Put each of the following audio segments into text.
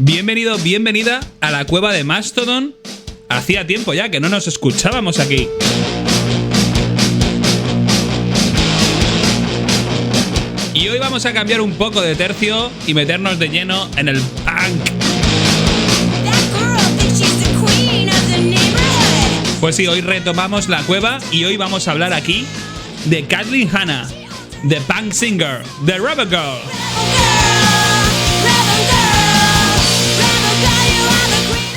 Bienvenido, bienvenida a la cueva de Mastodon. Hacía tiempo ya que no nos escuchábamos aquí. Y hoy vamos a cambiar un poco de tercio y meternos de lleno en el punk. Pues sí, hoy retomamos la cueva y hoy vamos a hablar aquí de Kathleen Hanna, The Punk Singer, The Rebel Girl.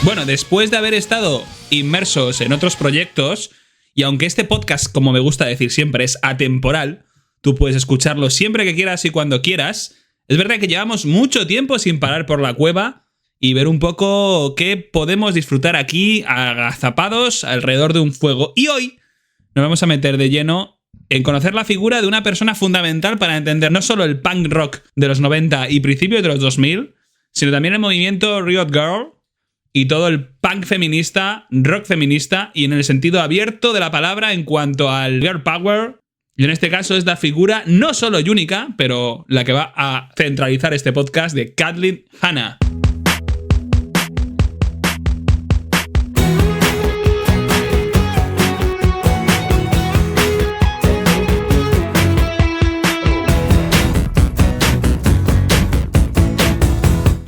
Bueno, después de haber estado inmersos en otros proyectos, y aunque este podcast, como me gusta decir siempre, es atemporal, tú puedes escucharlo siempre que quieras y cuando quieras, es verdad que llevamos mucho tiempo sin parar por la cueva y ver un poco qué podemos disfrutar aquí agazapados alrededor de un fuego. Y hoy nos vamos a meter de lleno en conocer la figura de una persona fundamental para entender no solo el punk rock de los 90 y principios de los 2000, sino también el movimiento Riot Girl y todo el punk feminista, rock feminista y en el sentido abierto de la palabra en cuanto al girl power. Y en este caso es la figura no solo y única, pero la que va a centralizar este podcast, de Kathleen Hanna.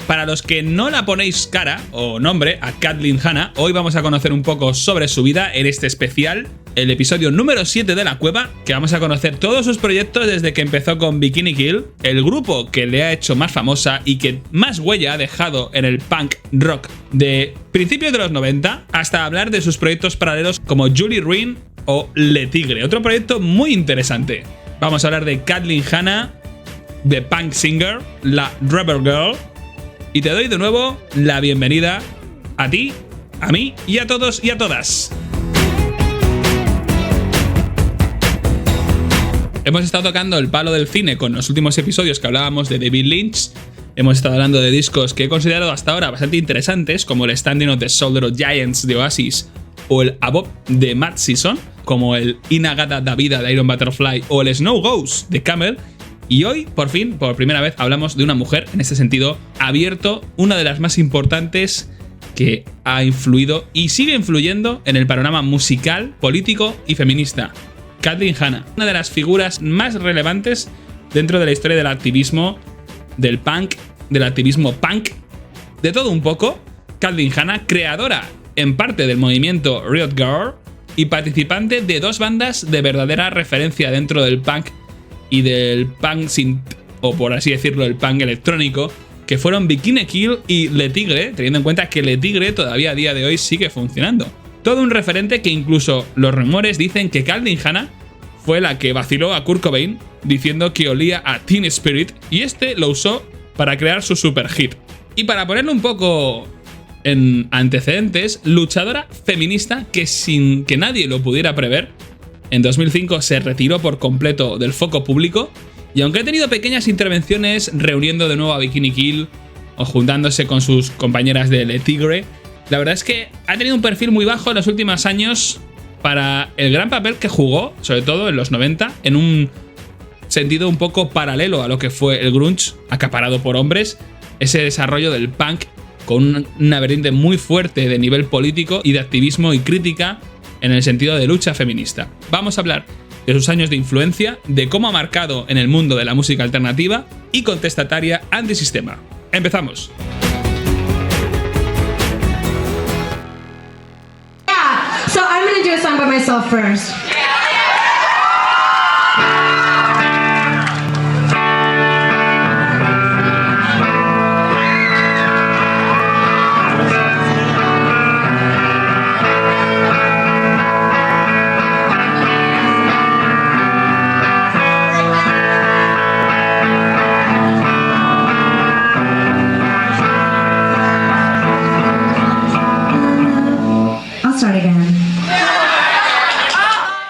Para los que no la ponéis cara o nombre a Kathleen Hanna, hoy vamos a conocer un poco sobre su vida en este especial, el episodio número 7 de La Cueva, que vamos a conocer todos sus proyectos desde que empezó con Bikini Kill, el grupo que le ha hecho más famosa y que más huella ha dejado en el punk rock de principios de los 90, hasta hablar de sus proyectos paralelos como Julie Ruin o Le Tigre, otro proyecto muy interesante. Vamos a hablar de Kathleen Hanna, The Punk Singer, la Rebel Girl. Y te doy de nuevo la bienvenida a ti, a mí y a todos y a todas. Hemos estado tocando el palo del cine con los últimos episodios que hablábamos de David Lynch. Hemos estado hablando de discos que he considerado hasta ahora bastante interesantes, como el Standing of the Shoulder of Giants de Oasis o el Above de Matt Season, como el In-A-Gadda Da Vida de Iron Butterfly o el Snow Goes de Camel. Y hoy, por fin, por primera vez, hablamos de una mujer, en este sentido, abierto, una de las más importantes que ha influido y sigue influyendo en el panorama musical, político y feminista. Kathleen Hanna, una de las figuras más relevantes dentro de la historia del activismo, del punk, del activismo punk, de todo un poco. Kathleen Hanna, creadora en parte del movimiento Riot Girl y participante de dos bandas de verdadera referencia dentro del punk y del punk synth, o por así decirlo, el punk electrónico, que fueron Bikini Kill y Le Tigre, teniendo en cuenta que Le Tigre todavía a día de hoy sigue funcionando. Todo un referente que incluso los rumores dicen que Kathleen Hanna fue la que vaciló a Kurt Cobain diciendo que olía a Teen Spirit y este lo usó para crear su super hit. Y para ponerlo un poco en antecedentes, luchadora feminista que sin que nadie lo pudiera prever, en 2005 se retiró por completo del foco público y aunque ha tenido pequeñas intervenciones reuniendo de nuevo a Bikini Kill o juntándose con sus compañeras de Le Tigre, la verdad es que ha tenido un perfil muy bajo en los últimos años para el gran papel que jugó, sobre todo en los 90, en un sentido un poco paralelo a lo que fue el grunge, acaparado por hombres, ese desarrollo del punk con una vertiente muy fuerte de nivel político y de activismo y crítica en el sentido de lucha feminista. Vamos a hablar de sus años de influencia, de cómo ha marcado en el mundo de la música alternativa y contestataria antisistema. ¡Empezamos! Yeah, so I'm gonna do a song by myself first.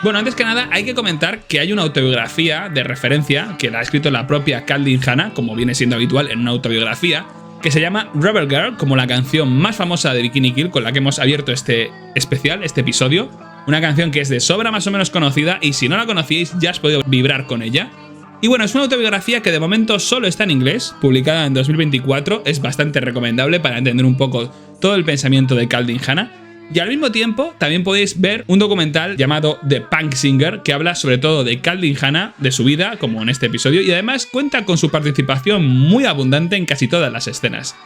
Bueno, antes que nada hay que comentar que hay una autobiografía de referencia que la ha escrito la propia Kathleen Hanna, como viene siendo habitual en una autobiografía, que se llama Rebel Girl, como la canción más famosa de Bikini Kill con la que hemos abierto este especial, este episodio. Una canción que es de sobra más o menos conocida y si no la conocíais ya has podido vibrar con ella. Y bueno, es una autobiografía que de momento solo está en inglés, publicada en 2024, es bastante recomendable para entender un poco todo el pensamiento de Caitlyn Hanna. Y al mismo tiempo también podéis ver un documental llamado The Punk Singer, que habla sobre todo de Caitlyn Hanna, de su vida, como en este episodio, y además cuenta con su participación muy abundante en casi todas las escenas.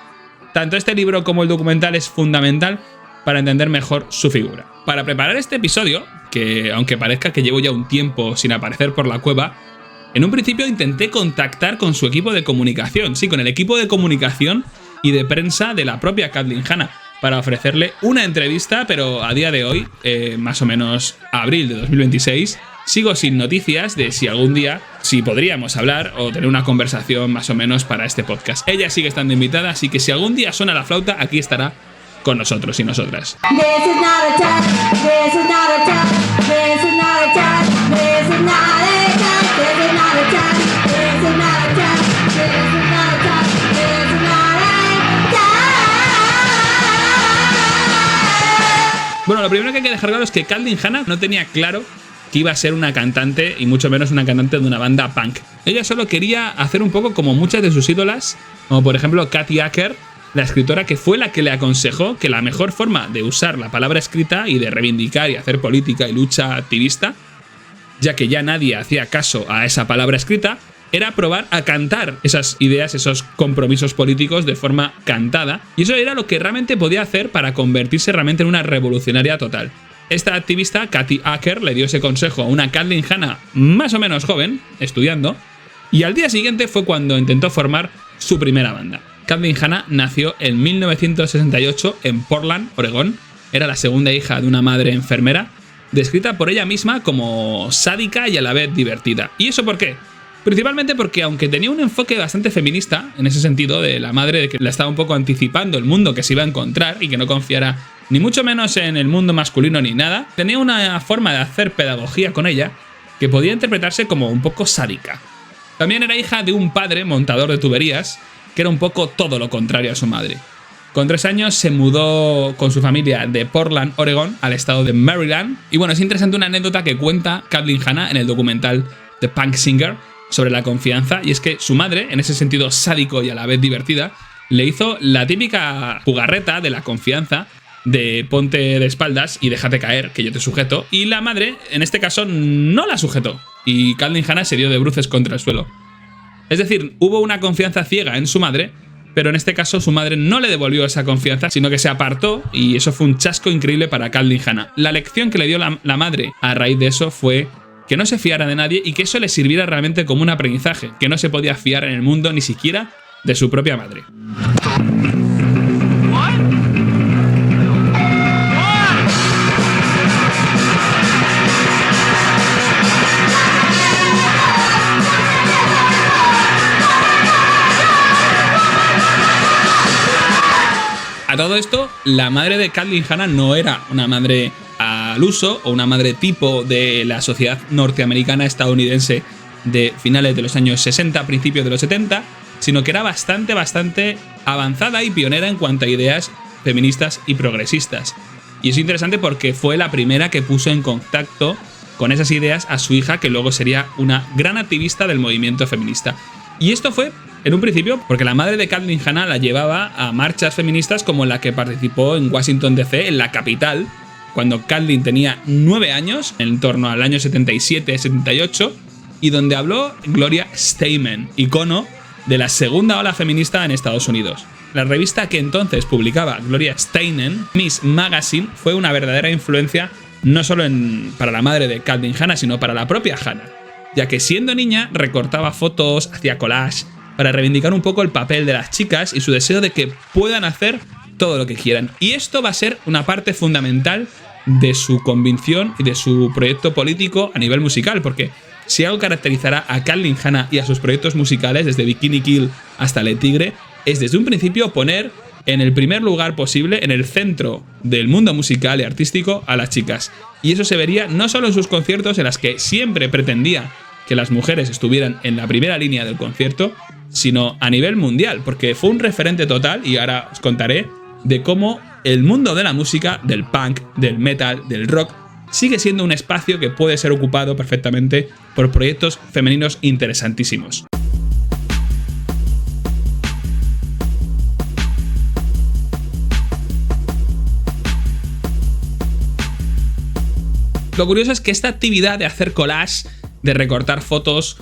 Tanto este libro como el documental es fundamental para entender mejor su figura. Para preparar este episodio, que aunque parezca que llevo ya un tiempo sin aparecer por la cueva, en un principio intenté contactar con su equipo de comunicación, sí, con el equipo de comunicación y de prensa de la propia Caitlyn Hanna, para ofrecerle una entrevista, pero a día de hoy, más o menos abril de 2026, sigo sin noticias de si algún día, si podríamos hablar o tener una conversación más o menos para este podcast. Ella sigue estando invitada, así que si algún día suena la flauta, aquí estará con nosotros y nosotras. Bueno, lo primero que hay que dejar claro es que Caitlyn Hanna no tenía claro que iba a ser una cantante, y mucho menos una cantante de una banda punk. Ella solo quería hacer un poco como muchas de sus ídolas, como por ejemplo Kathy Acker, la escritora que fue la que le aconsejó que la mejor forma de usar la palabra escrita y de reivindicar y hacer política y lucha activista, ya que ya nadie hacía caso a esa palabra escrita, era probar a cantar esas ideas, esos compromisos políticos de forma cantada, y eso era lo que realmente podía hacer para convertirse realmente en una revolucionaria total. Esta activista, Kathy Acker, le dio ese consejo a una Caitlyn Hanna más o menos joven, estudiando, y al día siguiente fue cuando intentó formar su primera banda. Caitlyn Hanna nació en 1968 en Portland, Oregón. Era la segunda hija de una madre enfermera, descrita por ella misma como sádica y a la vez divertida. ¿Y eso por qué? Principalmente porque, aunque tenía un enfoque bastante feminista, en ese sentido de la madre de que la estaba un poco anticipando el mundo que se iba a encontrar y que no confiara ni mucho menos en el mundo masculino ni nada, tenía una forma de hacer pedagogía con ella que podía interpretarse como un poco sádica. También era hija de un padre montador de tuberías, que era un poco todo lo contrario a su madre. Con 3 años se mudó con su familia de Portland, Oregón, al estado de Maryland. Y bueno, es interesante una anécdota que cuenta Caitlyn Hanna en el documental The Punk Singer sobre la confianza, y es que su madre, en ese sentido sádico y a la vez divertida, le hizo la típica jugarreta de la confianza de ponte de espaldas y déjate caer, que yo te sujeto, y la madre, en este caso, no la sujetó, y Caitlyn Hanna se dio de bruces contra el suelo. Es decir, hubo una confianza ciega en su madre, pero en este caso su madre no le devolvió esa confianza, sino que se apartó, y eso fue un chasco increíble para Caitlyn Hanna. La lección que le dio la madre a raíz de eso fue que no se fiara de nadie y que eso le sirviera realmente como un aprendizaje, que no se podía fiar en el mundo ni siquiera de su propia madre. A todo esto, la madre de Caitlyn Hanna no era una madre al uso o una madre tipo de la sociedad norteamericana estadounidense de finales de los años 60, principios de los 70, sino que era bastante avanzada y pionera en cuanto a ideas feministas y progresistas. Y es interesante porque fue la primera que puso en contacto con esas ideas a su hija, que luego sería una gran activista del movimiento feminista. Y esto fue, en un principio, porque la madre de Caitlyn Hanna la llevaba a marchas feministas como la que participó en Washington DC, en la capital, cuando Caitlyn tenía 9 años, en torno al año 77-78, y donde habló Gloria Steinem, icono de la segunda ola feminista en Estados Unidos. La revista que entonces publicaba Gloria Steinem, Miss Magazine, fue una verdadera influencia no solo para la madre de Caitlyn Hanna, sino para la propia Hanna, ya que siendo niña recortaba fotos, hacía collage, para reivindicar un poco el papel de las chicas y su deseo de que puedan hacer todo lo que quieran. Y esto va a ser una parte fundamental de su convicción y de su proyecto político a nivel musical, porque si algo caracterizará a Caitlyn Hanna y a sus proyectos musicales, desde Bikini Kill hasta Le Tigre, es desde un principio poner en el primer lugar posible, en el centro del mundo musical y artístico, a las chicas. Y eso se vería no solo en sus conciertos, en las que siempre pretendía que las mujeres estuvieran en la primera línea del concierto, sino a nivel mundial, porque fue un referente total, y ahora os contaré de cómo el mundo de la música, del punk, del metal, del rock, sigue siendo un espacio que puede ser ocupado perfectamente por proyectos femeninos interesantísimos. Lo curioso es que esta actividad de hacer collage, de recortar fotos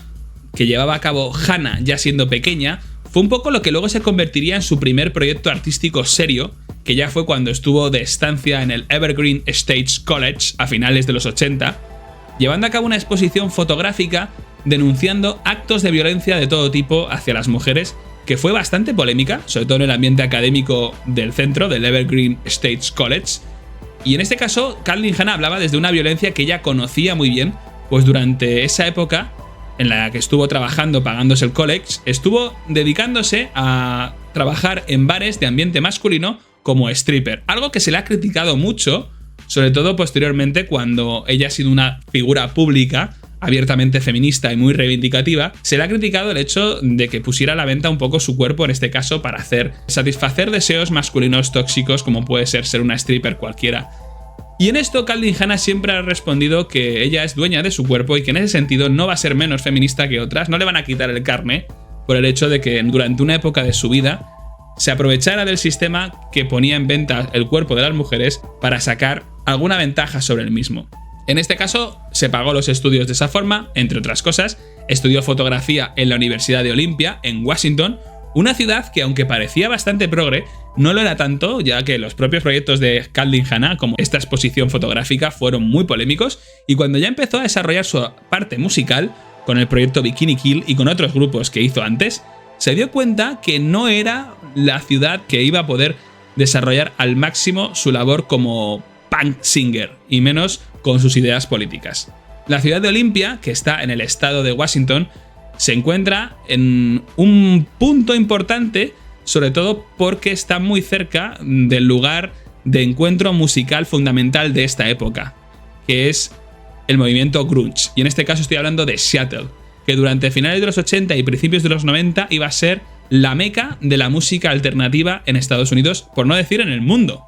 que llevaba a cabo Hannah ya siendo pequeña, fue un poco lo que luego se convertiría en su primer proyecto artístico serio, que ya fue cuando estuvo de estancia en el Evergreen Stage College a finales de los 80, llevando a cabo una exposición fotográfica denunciando actos de violencia de todo tipo hacia las mujeres, que fue bastante polémica, sobre todo en el ambiente académico del centro, del Evergreen Stage College. Y en este caso, Kathleen Hanna hablaba desde una violencia que ella conocía muy bien, pues durante esa época en la que estuvo trabajando pagándose el college, estuvo dedicándose a trabajar en bares de ambiente masculino como stripper, algo que se le ha criticado mucho, sobre todo posteriormente cuando ella ha sido una figura pública abiertamente feminista y muy reivindicativa. Se le ha criticado el hecho de que pusiera a la venta un poco su cuerpo, en este caso para satisfacer deseos masculinos tóxicos como puede ser una stripper cualquiera. Y en esto Kathleen Hanna siempre ha respondido que ella es dueña de su cuerpo y que en ese sentido no va a ser menos feminista que otras, no le van a quitar el carné por el hecho de que durante una época de su vida se aprovechara del sistema que ponía en venta el cuerpo de las mujeres para sacar alguna ventaja sobre el mismo. En este caso, se pagó los estudios de esa forma, entre otras cosas, estudió fotografía en la Universidad de Olympia, en Washington, una ciudad que, aunque parecía bastante progre, no lo era tanto, ya que los propios proyectos de Kathleen Hanna, como esta exposición fotográfica, fueron muy polémicos, y cuando ya empezó a desarrollar su parte musical, con el proyecto Bikini Kill y con otros grupos que hizo antes, se dio cuenta que no era la ciudad que iba a poder desarrollar al máximo su labor como punk singer, y menos con sus ideas políticas. La ciudad de Olympia, que está en el estado de Washington, se encuentra en un punto importante, sobre todo porque está muy cerca del lugar de encuentro musical fundamental de esta época, que es el movimiento grunge. Y en este caso estoy hablando de Seattle, que durante finales de los 80 y principios de los 90 iba a ser la meca de la música alternativa en Estados Unidos, por no decir en el mundo.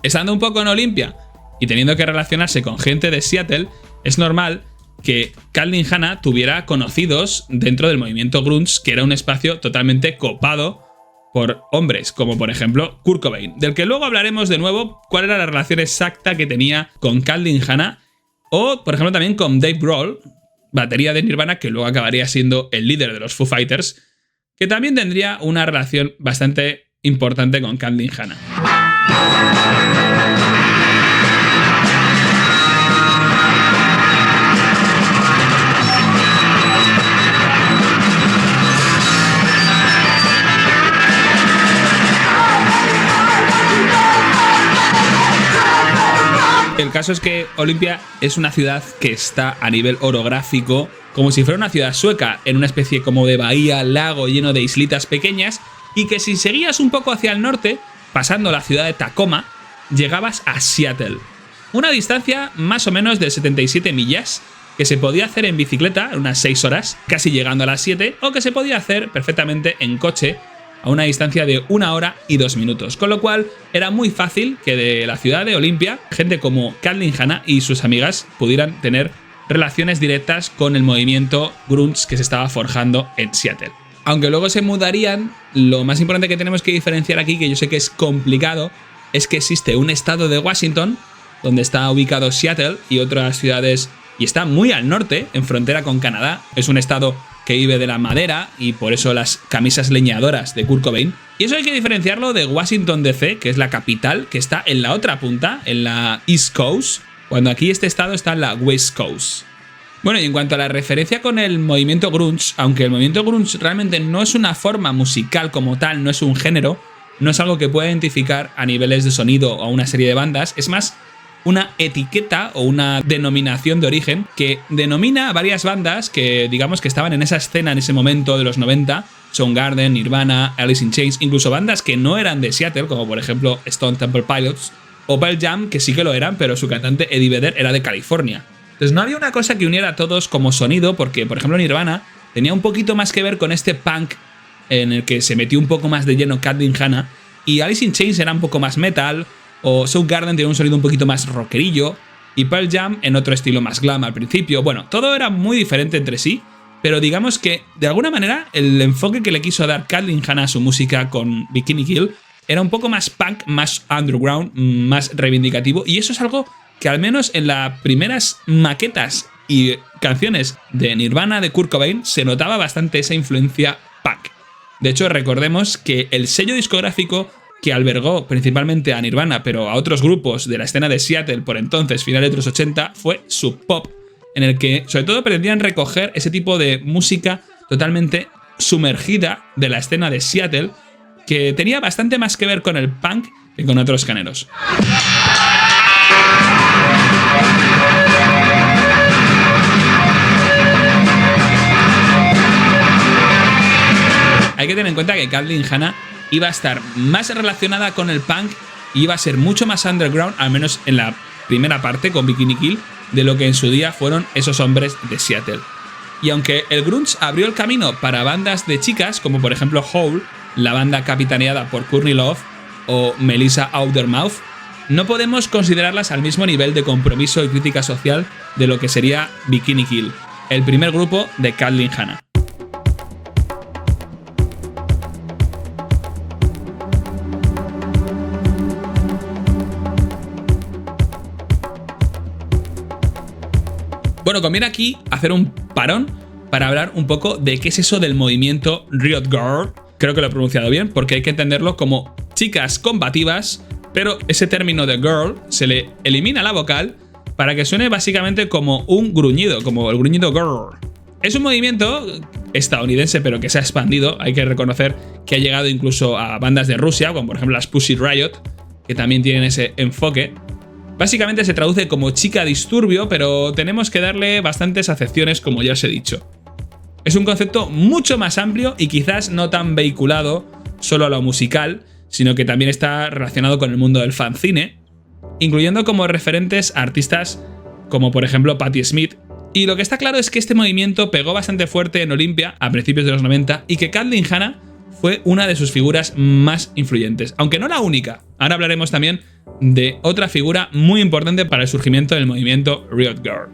Estando un poco en Olympia y teniendo que relacionarse con gente de Seattle, es normal que Kathleen Hanna tuviera conocidos dentro del movimiento grunge, que era un espacio totalmente copado por hombres, como por ejemplo Kurt Cobain, del que luego hablaremos de nuevo cuál era la relación exacta que tenía con Kathleen Hanna, o por ejemplo también con Dave Grohl, batería de Nirvana, que luego acabaría siendo el líder de los Foo Fighters, que también tendría una relación bastante importante con Kathleen Hanna. El caso es que Olympia es una ciudad que está a nivel orográfico como si fuera una ciudad sueca, en una especie como de bahía, lago lleno de islitas pequeñas, y que si seguías un poco hacia el norte, pasando la ciudad de Tacoma, llegabas a Seattle. Una distancia más o menos de 77 millas, que se podía hacer en bicicleta en unas 6 horas, casi llegando a las 7, o que se podía hacer perfectamente en coche, a una distancia de 1 hora y 2 minutos, con lo cual era muy fácil que de la ciudad de Olympia, gente como Kathleen Hanna y sus amigas pudieran tener relaciones directas con el movimiento grunge que se estaba forjando en Seattle. Aunque luego se mudarían, lo más importante que tenemos que diferenciar aquí, que yo sé que es complicado, es que existe un estado de Washington, donde está ubicado Seattle y otras ciudades, y está muy al norte, en frontera con Canadá. Es un estado que vive de la madera y por eso las camisas leñadoras de Kurt Cobain. Y eso hay que diferenciarlo de Washington DC, que es la capital, que está en la otra punta, en la East Coast, cuando aquí este estado está en la West Coast. Bueno, y en cuanto a la referencia con el movimiento grunge, aunque el movimiento grunge realmente no es una forma musical como tal, no es un género, no es algo que pueda identificar a niveles de sonido a una serie de bandas, es más una etiqueta o una denominación de origen que denomina a varias bandas que digamos que estaban en esa escena en ese momento de los 90, Soundgarden, Nirvana, Alice in Chains, incluso bandas que no eran de Seattle, como por ejemplo Stone Temple Pilots o Pearl Jam, que sí que lo eran, pero su cantante Eddie Vedder era de California. Entonces no había una cosa que uniera a todos como sonido, porque por ejemplo Nirvana tenía un poquito más que ver con este punk en el que se metió un poco más de lleno Kathleen Hanna, y Alice in Chains era un poco más metal, o Soundgarden tenía un sonido un poquito más rockerillo, y Pearl Jam en otro estilo más glam al principio. Bueno, todo era muy diferente entre sí, pero digamos que de alguna manera el enfoque que le quiso dar Kathleen Hanna a su música con Bikini Kill era un poco más punk, más underground, más reivindicativo, y eso es algo que al menos en las primeras maquetas y canciones de Nirvana de Kurt Cobain se notaba bastante esa influencia punk. De hecho, recordemos que el sello discográfico que albergó principalmente a Nirvana, pero a otros grupos de la escena de Seattle por entonces, finales de los 80, fue Sub Pop, en el que sobre todo pretendían recoger ese tipo de música totalmente sumergida de la escena de Seattle, que tenía bastante más que ver con el punk que con otros géneros. Hay que tener en cuenta que Kathleen Hanna iba a estar más relacionada con el punk y iba a ser mucho más underground, al menos en la primera parte con Bikini Kill, de lo que en su día fueron esos hombres de Seattle. Y aunque el grunge abrió el camino para bandas de chicas, como por ejemplo Hole, la banda capitaneada por Courtney Love, o Melissa Out Their Mouth, no podemos considerarlas al mismo nivel de compromiso y crítica social de lo que sería Bikini Kill, el primer grupo de Kathleen Hanna. Bueno, conviene aquí hacer un parón para hablar un poco de qué es eso del movimiento Riot Girl. Creo que lo he pronunciado bien, porque hay que entenderlo como chicas combativas, pero ese término de girl se le elimina la vocal para que suene básicamente como un gruñido, como el gruñido girl. Es un movimiento estadounidense, pero que se ha expandido. Hay que reconocer que ha llegado incluso a bandas de Rusia, como por ejemplo las Pussy Riot, que también tienen ese enfoque. Básicamente se traduce como chica disturbio, pero tenemos que darle bastantes acepciones, como ya os he dicho. Es un concepto mucho más amplio y quizás no tan vehiculado solo a lo musical, sino que también está relacionado con el mundo del fanzine, incluyendo como referentes artistas como por ejemplo Patti Smith. Y lo que está claro es que este movimiento pegó bastante fuerte en Olympia a principios de los 90 y que Kathleen Hanna fue una de sus figuras más influyentes, aunque no la única. Ahora hablaremos también de otra figura muy importante para el surgimiento del movimiento Riot Girl.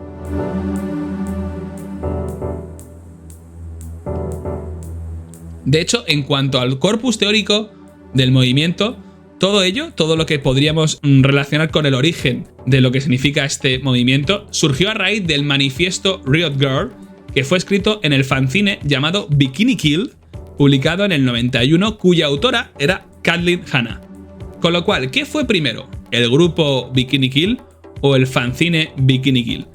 De hecho, en cuanto al corpus teórico del movimiento, todo lo que podríamos relacionar con el origen de lo que significa este movimiento, surgió a raíz del manifiesto Riot Girl, que fue escrito en el fanzine llamado Bikini Kill, publicado en el 91, cuya autora era Kathleen Hanna. Con lo cual, ¿qué fue primero? ¿El grupo Bikini Kill o el fanzine Bikini Kill?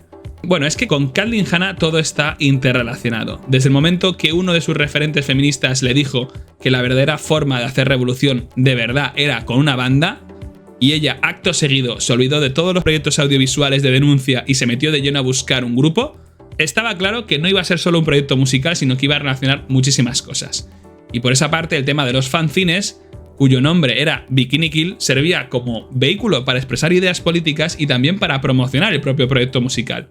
Bueno, es que con Kathleen Hanna todo está interrelacionado. Desde el momento que uno de sus referentes feministas le dijo que la verdadera forma de hacer revolución de verdad era con una banda, y ella acto seguido se olvidó de todos los proyectos audiovisuales de denuncia y se metió de lleno a buscar un grupo, estaba claro que no iba a ser solo un proyecto musical, sino que iba a relacionar muchísimas cosas. Y por esa parte, el tema de los fanzines, cuyo nombre era Bikini Kill, servía como vehículo para expresar ideas políticas y también para promocionar el propio proyecto musical.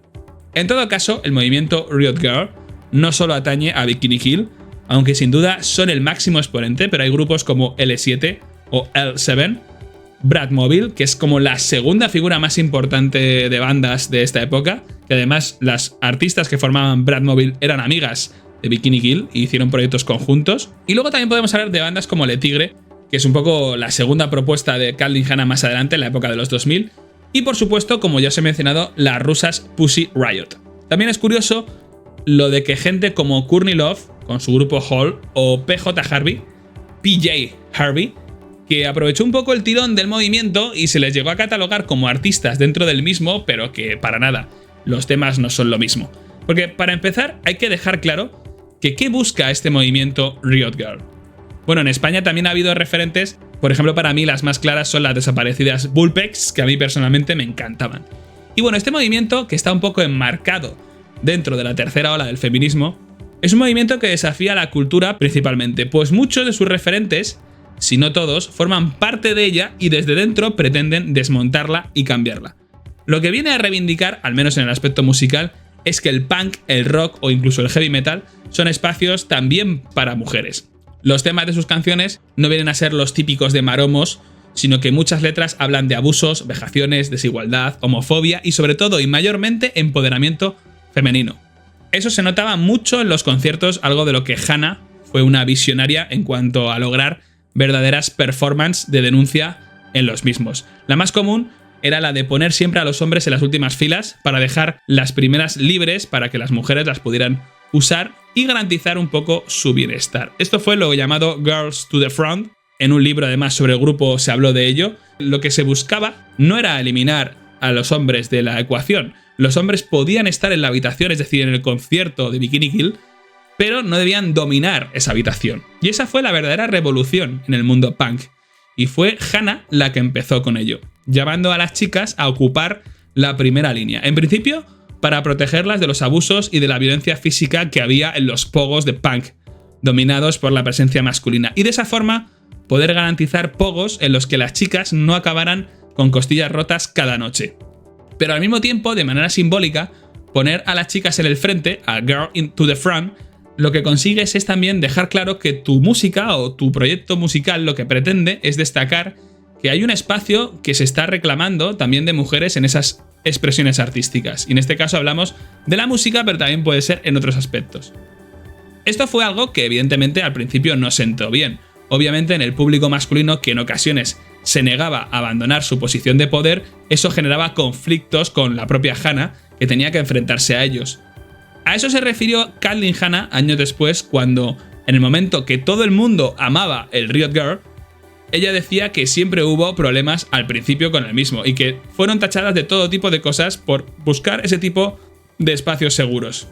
En todo caso, el movimiento Riot Girl no solo atañe a Bikini Kill, aunque sin duda son el máximo exponente, pero hay grupos como L7 o L7, Bratmobile, que es como la segunda figura más importante de bandas de esta época, que además las artistas que formaban Bratmobile eran amigas de Bikini Kill y hicieron proyectos conjuntos. Y luego también podemos hablar de bandas como Le Tigre, que es un poco la segunda propuesta de Kathleen Hanna más adelante, en la época de los 2000, y por supuesto, como ya os he mencionado, las rusas Pussy Riot. También es curioso lo de que gente como Courtney Love, con su grupo Hole, o PJ Harvey, que aprovechó un poco el tirón del movimiento y se les llegó a catalogar como artistas dentro del mismo, pero que para nada, los temas no son lo mismo. Porque para empezar hay que dejar claro que ¿qué busca este movimiento Riot Girl? Bueno, en España también ha habido referentes. Por ejemplo, para mí las más claras son las desaparecidas Vulpex, que a mí personalmente me encantaban. Y bueno, este movimiento, que está un poco enmarcado dentro de la tercera ola del feminismo, es un movimiento que desafía la cultura principalmente, pues muchos de sus referentes, si no todos, forman parte de ella y desde dentro pretenden desmontarla y cambiarla. Lo que viene a reivindicar, al menos en el aspecto musical, es que el punk, el rock o incluso el heavy metal son espacios también para mujeres. Los temas de sus canciones no vienen a ser los típicos de maromos sino que muchas letras hablan de abusos, vejaciones, desigualdad, homofobia y sobre todo y mayormente empoderamiento femenino. Eso se notaba mucho en los conciertos, algo de lo que Hannah fue una visionaria en cuanto a lograr verdaderas performances de denuncia en los mismos. La más común era la de poner siempre a los hombres en las últimas filas para dejar las primeras libres para que las mujeres las pudieran usar y garantizar un poco su bienestar. Esto fue lo llamado Girls to the Front. En un libro además sobre el grupo se habló de ello. Lo que se buscaba no era eliminar a los hombres de la ecuación. Los hombres podían estar en la habitación, es decir, en el concierto de Bikini Kill, pero no debían dominar esa habitación. Y esa fue la verdadera revolución en el mundo punk. Y fue Hannah la que empezó con ello, llamando a las chicas a ocupar la primera línea. En principio, para protegerlas de los abusos y de la violencia física que había en los pogos de punk, dominados por la presencia masculina. Y de esa forma, poder garantizar pogos en los que las chicas no acabaran con costillas rotas cada noche. Pero al mismo tiempo, de manera simbólica, poner a las chicas en el frente, a Girl into the Front, lo que consigues es también dejar claro que tu música o tu proyecto musical lo que pretende es destacar que hay un espacio que se está reclamando también de mujeres en esas expresiones artísticas. Y en este caso hablamos de la música, pero también puede ser en otros aspectos. Esto fue algo que evidentemente al principio no sentó bien. Obviamente en el público masculino, que en ocasiones se negaba a abandonar su posición de poder, eso generaba conflictos con la propia Hannah, que tenía que enfrentarse a ellos. A eso se refirió Kathleen Hanna años después, cuando, en el momento que todo el mundo amaba el Riot Girl, ella decía que siempre hubo problemas al principio con el mismo y que fueron tachadas de todo tipo de cosas por buscar ese tipo de espacios seguros.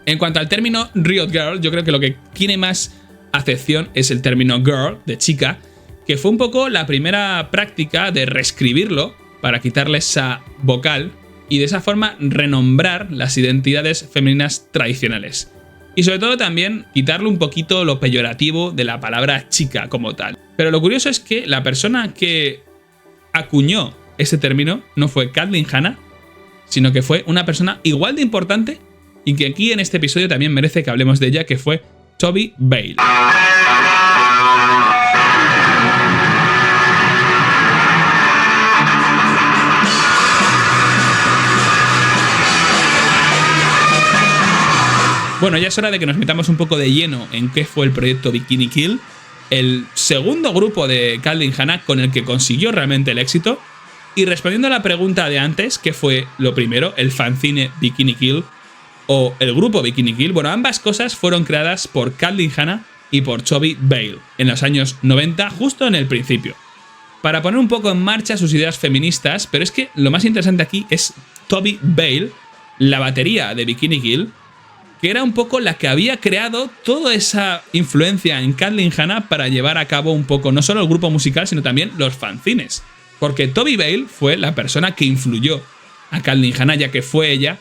En cuanto al término Riot Girl, yo creo que lo que tiene más acepción es el término girl, de chica, que fue un poco la primera práctica de reescribirlo para quitarle esa vocal y de esa forma renombrar las identidades femeninas tradicionales. Y sobre todo también quitarle un poquito lo peyorativo de la palabra chica como tal. Pero lo curioso es que la persona que acuñó ese término no fue Kathleen Hanna, sino que fue una persona igual de importante y que aquí en este episodio también merece que hablemos de ella, que fue Toby Bale. Bueno, ya es hora de que nos metamos un poco de lleno en qué fue el proyecto Bikini Kill, el segundo grupo de Kathleen Hanna con el que consiguió realmente el éxito. Y respondiendo a la pregunta de antes, ¿qué fue lo primero? ¿El fanzine Bikini Kill o el grupo Bikini Kill? Bueno, ambas cosas fueron creadas por Kathleen Hanna y por Toby Bale en los años 90, justo en el principio, para poner un poco en marcha sus ideas feministas. Pero es que lo más interesante aquí es Toby Bale, la batería de Bikini Kill, que era un poco la que había creado toda esa influencia en Kathleen Hanna para llevar a cabo un poco no solo el grupo musical, sino también los fanzines. Porque Toby Bale fue la persona que influyó a Kathleen Hanna, ya que fue ella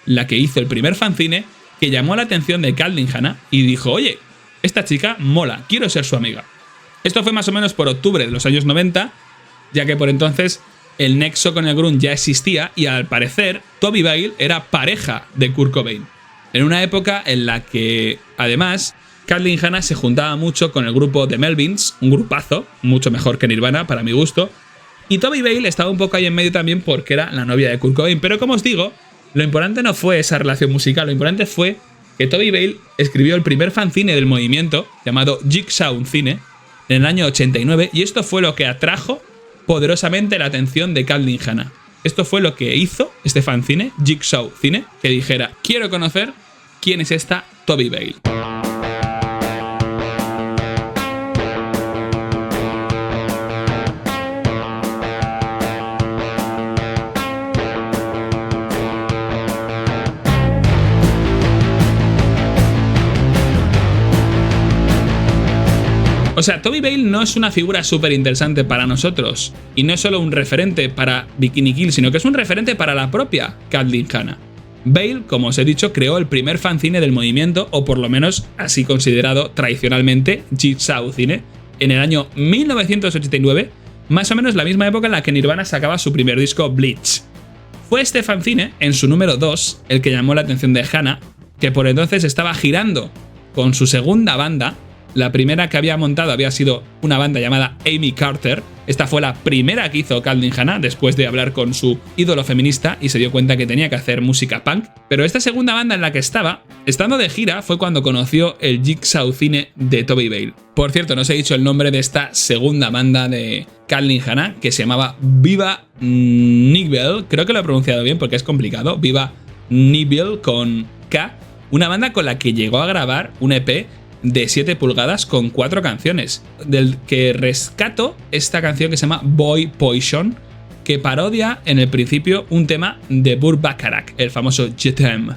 la que hizo el primer fanzine que llamó la atención de Kathleen Hanna y dijo: oye, esta chica mola, quiero ser su amiga. Esto fue más o menos por octubre de los años 90, ya que por entonces el nexo con el grunge ya existía y al parecer Toby Bale era pareja de Kurt Cobain. En una época en la que, además, Kathleen Hanna se juntaba mucho con el grupo The Melvins, un grupazo, mucho mejor que Nirvana para mi gusto, y Toby Bale estaba un poco ahí en medio también porque era la novia de Kurt Cobain. Pero como os digo, lo importante no fue esa relación musical, lo importante fue que Toby Bale escribió el primer fanzine del movimiento, llamado Jigsaw Cine, en el año 89, y esto fue lo que atrajo poderosamente la atención de Kathleen Hanna. Esto fue lo que hizo este fanzine, Jigsaw Cine, que dijera: quiero conocer quién es esta Toby Bale. O sea, Toby Bale no es una figura súper interesante para nosotros, y no es solo un referente para Bikini Kill, sino que es un referente para la propia Kathleen Hanna. Bale, como os he dicho, creó el primer fanzine del movimiento, o por lo menos así considerado tradicionalmente, Jigsaw Cine, en el año 1989, más o menos la misma época en la que Nirvana sacaba su primer disco, Bleach. Fue este fanzine, en su número 2, el que llamó la atención de Hanna, que por entonces estaba girando con su segunda banda, La primera que había montado había sido una banda llamada Amy Carter. Esta fue la primera que hizo Calvin Hanna después de hablar con su ídolo feminista y se dio cuenta que tenía que hacer música punk. Pero esta segunda banda en la que estaba, estando de gira, fue cuando conoció el Jigsaw Cine de Toby Vale. Por cierto, no os he dicho el nombre de esta segunda banda de Calvin Hanna, que se llamaba Viva Nibel. Creo que lo he pronunciado bien porque es complicado. Viva Nibel con K. Una banda con la que llegó a grabar un EP de 7 pulgadas con 4 canciones, del que rescato esta canción que se llama Boy Poison, que parodia en el principio un tema de Burt Bacharach, el famoso Je t'aime.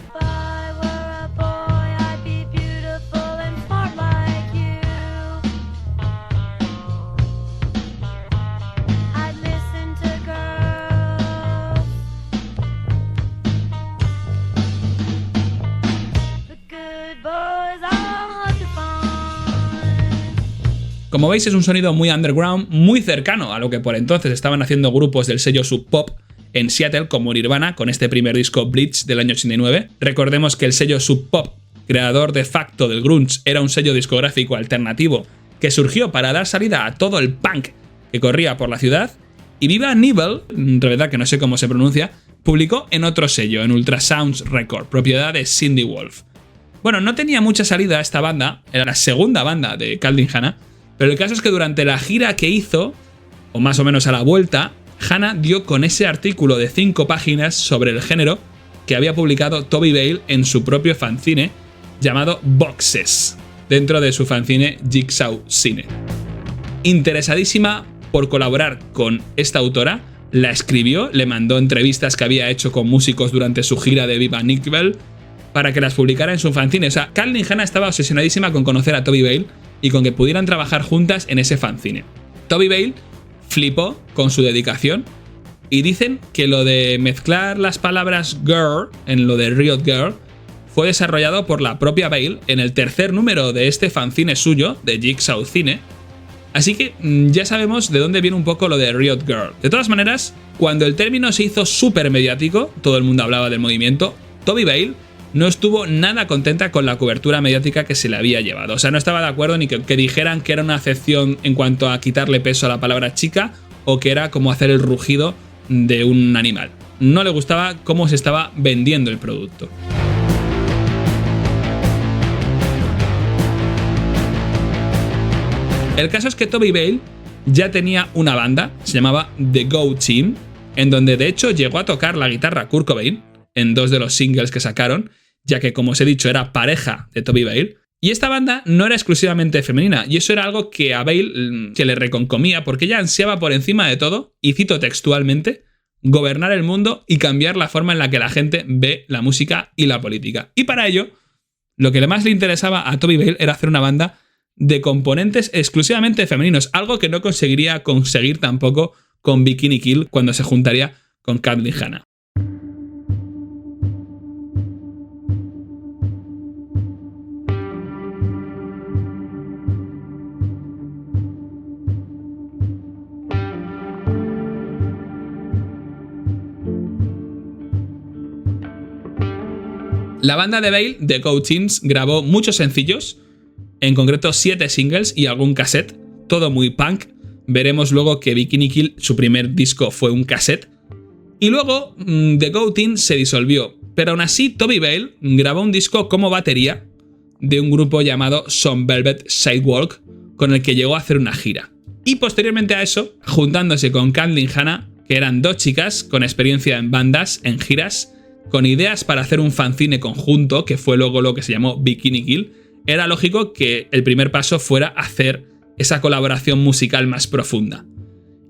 Como veis, es un sonido muy underground, muy cercano a lo que por entonces estaban haciendo grupos del sello Sub Pop en Seattle como Nirvana con este primer disco Bleach del año 89. Recordemos que el sello Sub Pop, creador de facto del grunge, era un sello discográfico alternativo que surgió para dar salida a todo el punk que corría por la ciudad, y Viva Nibel, en realidad que no sé cómo se pronuncia, publicó en otro sello, en Ultrasounds Record, propiedad de Cindy Wolf. Bueno, no tenía mucha salida esta banda, era la segunda banda de Calvin Hanna, pero el caso es que durante la gira que hizo, o más o menos a la vuelta, Hanna dio con ese artículo de 5 páginas sobre el género que había publicado Toby Vale en su propio fanzine llamado Boxes, dentro de su fanzine Jigsaw Cine. Interesadísima por colaborar con esta autora, la escribió, le mandó entrevistas que había hecho con músicos durante su gira de Viva Nibel para que las publicara en su fanzine. O sea, Calvin Hanna estaba obsesionadísima con conocer a Toby Vale y con que pudieran trabajar juntas en ese fanzine. Toby Vale flipó con su dedicación y dicen que lo de mezclar las palabras girl en lo de Riot Girl fue desarrollado por la propia Vale en el tercer número de este fanzine suyo, de Jigsaw Cine. Así que ya sabemos de dónde viene un poco lo de Riot Girl. De todas maneras, cuando el término se hizo súper mediático, todo el mundo hablaba del movimiento, Toby Vale no estuvo nada contenta con la cobertura mediática que se le había llevado. O sea, no estaba de acuerdo ni que dijeran que era una acepción en cuanto a quitarle peso a la palabra chica o que era como hacer el rugido de un animal. No le gustaba cómo se estaba vendiendo el producto. El caso es que Toby Vale ya tenía una banda, se llamaba The Go Team, en donde de hecho llegó a tocar la guitarra Kurt Cobain en 2 de los singles que sacaron, ya que, como os he dicho, era pareja de Toby Vale. Y esta banda no era exclusivamente femenina, y eso era algo que a Vale que le reconcomía, porque ella ansiaba por encima de todo, y cito textualmente, gobernar el mundo y cambiar la forma en la que la gente ve la música y la política. Y para ello, lo que más le interesaba a Toby Vale era hacer una banda de componentes exclusivamente femeninos, algo que no conseguiría conseguir tampoco con Bikini Kill cuando se juntaría con Calvin Hanna. La banda de Vale, The Go Teams, grabó muchos sencillos, en concreto 7 singles y algún cassette, todo muy punk. Veremos luego que Bikini Kill, su primer disco, fue un cassette. Y luego The Go Team se disolvió, pero aún así Toby Vale grabó un disco como batería de un grupo llamado Some Velvet Sidewalk, con el que llegó a hacer una gira. Y posteriormente a eso, juntándose con Calvin Hanna, que eran 2 chicas con experiencia en bandas, en giras, con ideas para hacer un fanzine conjunto, que fue luego lo que se llamó Bikini Kill, era lógico que el primer paso fuera hacer esa colaboración musical más profunda.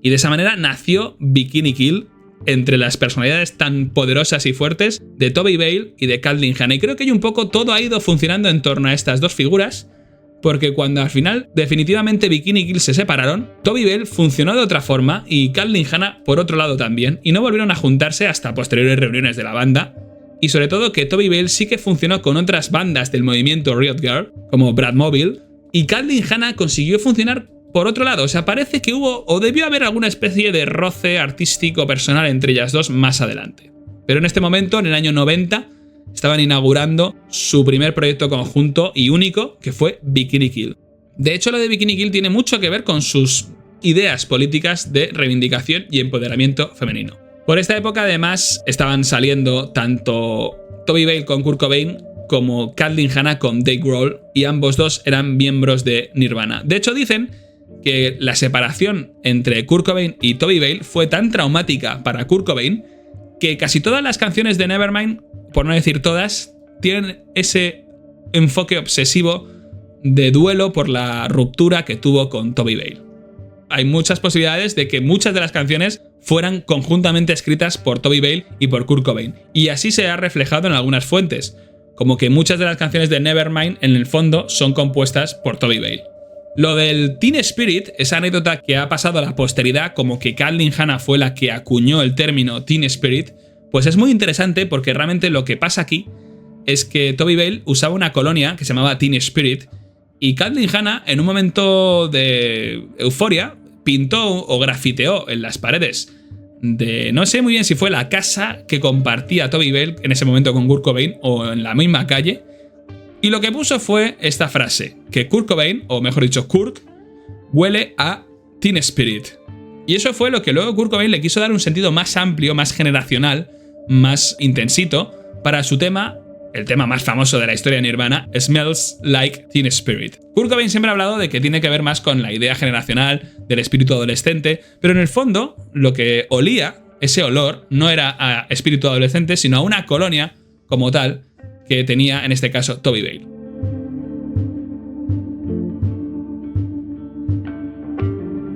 Y de esa manera nació Bikini Kill, entre las personalidades tan poderosas y fuertes de Toby Vale y de Calvin Hanna. Y creo que un poco todo ha ido funcionando en torno a estas 2 figuras, porque cuando al final definitivamente Bikini Kill se separaron, Toby Vale funcionó de otra forma y Calvin Hanna por otro lado también, y no volvieron a juntarse hasta posteriores reuniones de la banda. Y sobre todo que Toby Vale sí que funcionó con otras bandas del movimiento Riot Girl, como Bradmobile, y Calvin Hanna consiguió funcionar por otro lado. O sea, parece que hubo o debió haber alguna especie de roce artístico personal entre ellas dos más adelante. Pero en este momento, en el año 90, estaban inaugurando su primer proyecto conjunto y único, que fue Bikini Kill. De hecho, lo de Bikini Kill tiene mucho que ver con sus ideas políticas de reivindicación y empoderamiento femenino. Por esta época, además, estaban saliendo tanto Toby Bale con Kurt Cobain como Kathleen Hanna con Dave Grohl, y ambos dos eran miembros de Nirvana. De hecho, dicen que la separación entre Kurt Cobain y Toby Bale fue tan traumática para Kurt Cobain que casi todas las canciones de Nevermind, por no decir todas, tienen ese enfoque obsesivo de duelo por la ruptura que tuvo con Toby Bale. Hay muchas posibilidades de que muchas de las canciones fueran conjuntamente escritas por Toby Bale y por Kurt Cobain, y así se ha reflejado en algunas fuentes, como que muchas de las canciones de Nevermind en el fondo son compuestas por Toby Bale. Lo del Teen Spirit, esa anécdota que ha pasado a la posteridad como que Kathleen Hanna fue la que acuñó el término Teen Spirit, pues es muy interesante porque realmente lo que pasa aquí es que Toby Bale usaba una colonia que se llamaba Teen Spirit y Kathleen Hanna, en un momento de euforia, pintó o grafiteó en las paredes de, no sé muy bien si fue la casa que compartía Toby Bale en ese momento con Kurt Cobain o en la misma calle, y lo que puso fue esta frase, que Kurt Cobain, o mejor dicho Kurt, huele a Teen Spirit. Y eso fue lo que luego Kurt Cobain le quiso dar un sentido más amplio, más generacional, más intensito para su tema, el tema más famoso de la historia de Nirvana, Smells Like Teen Spirit. Kurt Cobain siempre ha hablado de que tiene que ver más con la idea generacional del espíritu adolescente, pero en el fondo lo que olía, ese olor, no era a espíritu adolescente, sino a una colonia como tal que tenía en este caso Toby Bale.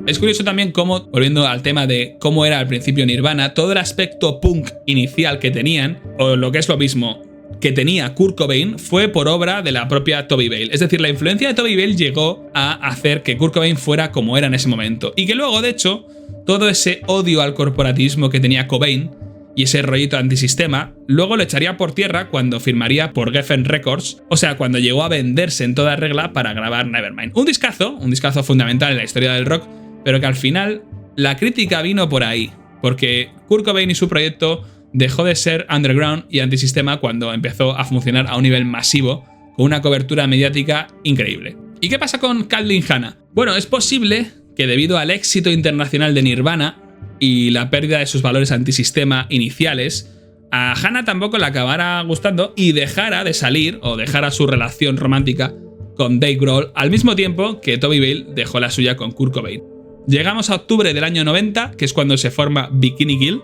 Es curioso también cómo, volviendo al tema de cómo era al principio Nirvana, todo el aspecto punk inicial que tenían, o lo que es lo mismo, que tenía Kurt Cobain, fue por obra de la propia Toby Bale. Es decir, la influencia de Toby Bale llegó a hacer que Kurt Cobain fuera como era en ese momento. Y que luego, de hecho, todo ese odio al corporativismo que tenía Cobain y ese rollito antisistema, luego lo echaría por tierra cuando firmaría por Geffen Records, o sea, cuando llegó a venderse en toda regla para grabar Nevermind. Un discazo fundamental en la historia del rock, pero que al final la crítica vino por ahí, porque Kurt Cobain y su proyecto dejó de ser underground y antisistema cuando empezó a funcionar a un nivel masivo, con una cobertura mediática increíble. ¿Y qué pasa con Kathleen Hanna? Bueno, es posible que debido al éxito internacional de Nirvana y la pérdida de sus valores antisistema iniciales, a Hanna tampoco le acabara gustando y dejara de salir o dejara su relación romántica con Dave Grohl al mismo tiempo que Toby Bale dejó la suya con Kurt Cobain. Llegamos a octubre del año 90, que es cuando se forma Bikini Kill,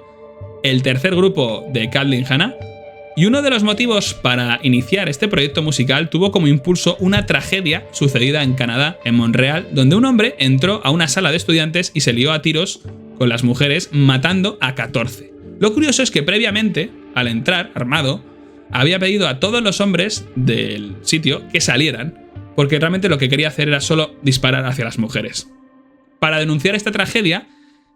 el tercer grupo de Kathleen Hanna, y uno de los motivos para iniciar este proyecto musical tuvo como impulso una tragedia sucedida en Canadá, en Montreal, donde un hombre entró a una sala de estudiantes y se lió a tiros con las mujeres, matando a 14. Lo curioso es que previamente, al entrar armado, había pedido a todos los hombres del sitio que salieran, porque realmente lo que quería hacer era solo disparar hacia las mujeres. Para denunciar esta tragedia,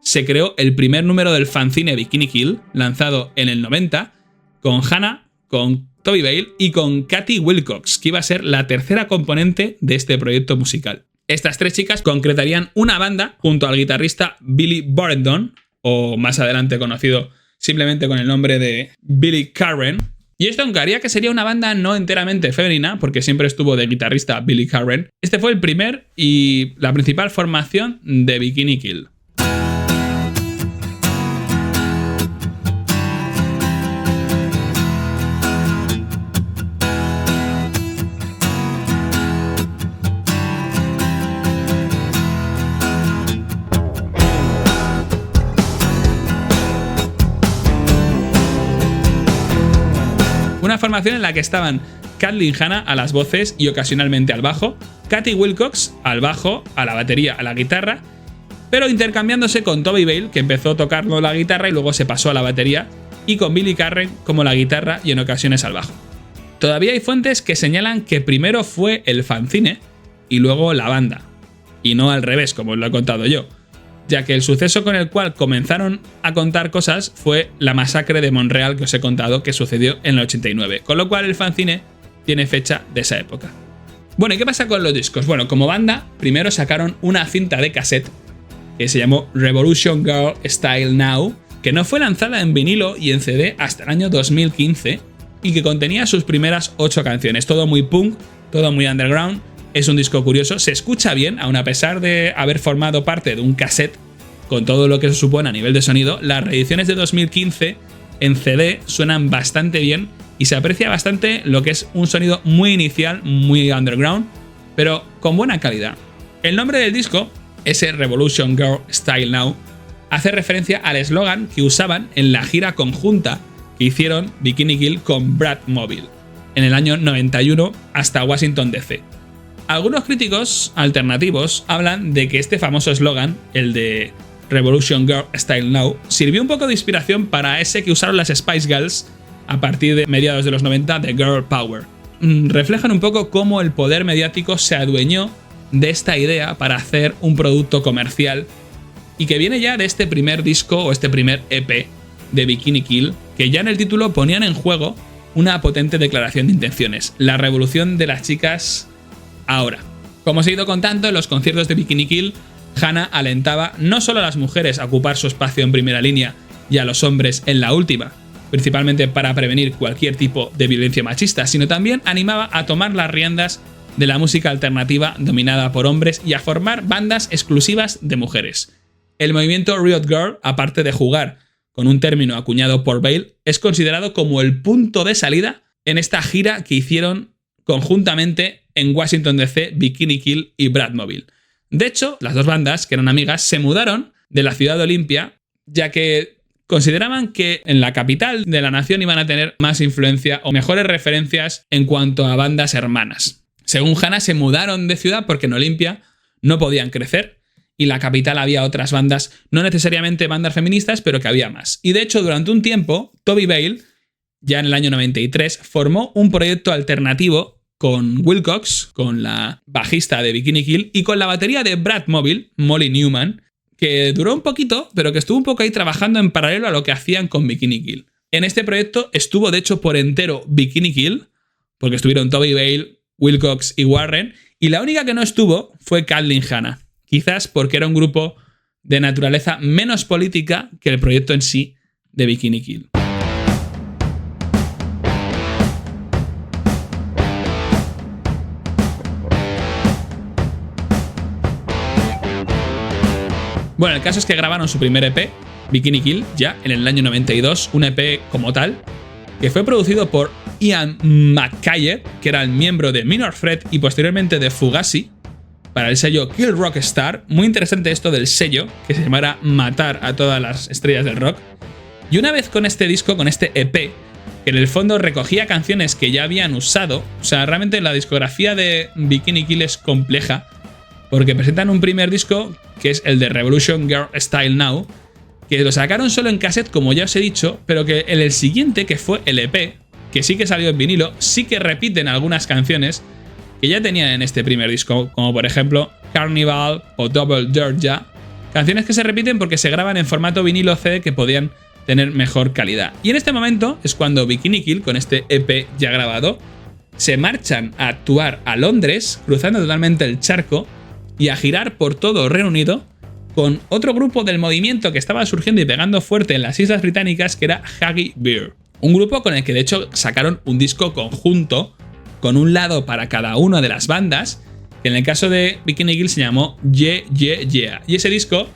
se creó el primer número del fanzine Bikini Kill, lanzado en el 90, con Hanna, con Toby Bale y con Katie Wilcox, que iba a ser la tercera componente de este proyecto musical. Estas tres chicas concretarían una banda junto al guitarrista Billy Burrington, o más adelante conocido simplemente con el nombre de Billy Carren. Y esto aunque haría que sería una banda no enteramente femenina, porque siempre estuvo de guitarrista Billy Carren, este fue el primer y la principal formación de Bikini Kill. Una formación en la que estaban Kathleen Hanna a las voces y ocasionalmente al bajo, Katie Wilcox al bajo, a la batería, a la guitarra, pero intercambiándose con Toby Bale, que empezó tocando la guitarra y luego se pasó a la batería, y con Billy Carren como la guitarra y en ocasiones al bajo. Todavía hay fuentes que señalan que primero fue el fanzine y luego la banda, y no al revés, como os lo he contado yo, ya que el suceso con el cual comenzaron a contar cosas fue la masacre de Montreal que os he contado que sucedió en el 89, con lo cual el fanzine tiene fecha de esa época. Bueno, ¿y qué pasa con los discos? Bueno, como banda, primero sacaron una cinta de cassette que se llamó Revolution Girl Style Now, que no fue lanzada en vinilo y en CD hasta el año 2015 y que contenía sus primeras 8 canciones, todo muy punk, todo muy underground, Es un disco curioso, se escucha bien, aun a pesar de haber formado parte de un cassette con todo lo que eso supone a nivel de sonido. Las reediciones de 2015 en CD suenan bastante bien y se aprecia bastante lo que es un sonido muy inicial, muy underground, pero con buena calidad. El nombre del disco, ese Revolution Girl Style Now, hace referencia al eslogan que usaban en la gira conjunta que hicieron Bikini Kill con Bratmobile en el año 91 hasta Washington DC. Algunos críticos alternativos hablan de que este famoso eslogan, el de Revolution Girl Style Now, sirvió un poco de inspiración para ese que usaron las Spice Girls a partir de mediados de los 90 de Girl Power. Reflejan un poco cómo el poder mediático se adueñó de esta idea para hacer un producto comercial y que viene ya de este primer disco o este primer EP de Bikini Kill, que ya en el título ponían en juego una potente declaración de intenciones, la revolución de las chicas ahora. Como os he ido contando, en los conciertos de Bikini Kill, Hannah alentaba no solo a las mujeres a ocupar su espacio en primera línea y a los hombres en la última, principalmente para prevenir cualquier tipo de violencia machista, sino también animaba a tomar las riendas de la música alternativa dominada por hombres y a formar bandas exclusivas de mujeres. El movimiento Riot Girl, aparte de jugar con un término acuñado por Bale, es considerado como el punto de salida en esta gira que hicieron conjuntamente en Washington DC Bikini Kill y Bratmobile. De hecho, las dos bandas, que eran amigas, se mudaron de la ciudad de Olimpia, ya que consideraban que en la capital de la nación iban a tener más influencia o mejores referencias en cuanto a bandas hermanas. Según Hannah, se mudaron de ciudad porque en Olimpia no podían crecer y en la capital había otras bandas, no necesariamente bandas feministas, pero que había más. Y de hecho, durante un tiempo, Toby Bale, ya en el año 93, formó un proyecto alternativo con Wilcox, con la bajista de Bikini Kill, y con la batería de Bratmobile, Molly Newman, que duró un poquito, pero que estuvo un poco ahí trabajando en paralelo a lo que hacían con Bikini Kill. En este proyecto estuvo de hecho por entero Bikini Kill, porque estuvieron Toby Bale, Wilcox y Warren, y la única que no estuvo fue Kathleen Hanna, quizás porque era un grupo de naturaleza menos política que el proyecto en sí de Bikini Kill. Bueno, el caso es que grabaron su primer EP, Bikini Kill, ya en el año 92, un EP como tal, que fue producido por Ian McKaye, que era el miembro de Minor Threat y posteriormente de Fugazi, para el sello Kill Rock Star. Muy interesante esto del sello, que se llamara Matar a todas las estrellas del rock. Y una vez con este disco, con este EP, que en el fondo recogía canciones que ya habían usado, o sea, realmente la discografía de Bikini Kill es compleja, porque presentan un primer disco, que es el de Revolution Girl Style Now, que lo sacaron solo en cassette, como ya os he dicho, pero que en el siguiente, que fue el EP, que sí que salió en vinilo, sí que repiten algunas canciones que ya tenían en este primer disco, como por ejemplo Carnival o Double Georgia, canciones que se repiten porque se graban en formato vinilo CD que podían tener mejor calidad. Y en este momento es cuando Bikini Kill, con este EP ya grabado, se marchan a actuar a Londres, cruzando totalmente el charco, y a girar por todo Reino Unido con otro grupo del movimiento que estaba surgiendo y pegando fuerte en las Islas Británicas, que era Huggy Bear. Un grupo con el que de hecho sacaron un disco conjunto, con un lado para cada una de las bandas, que en el caso de Bikini Kill se llamó Yeah Yeah Yeah. Y ese disco,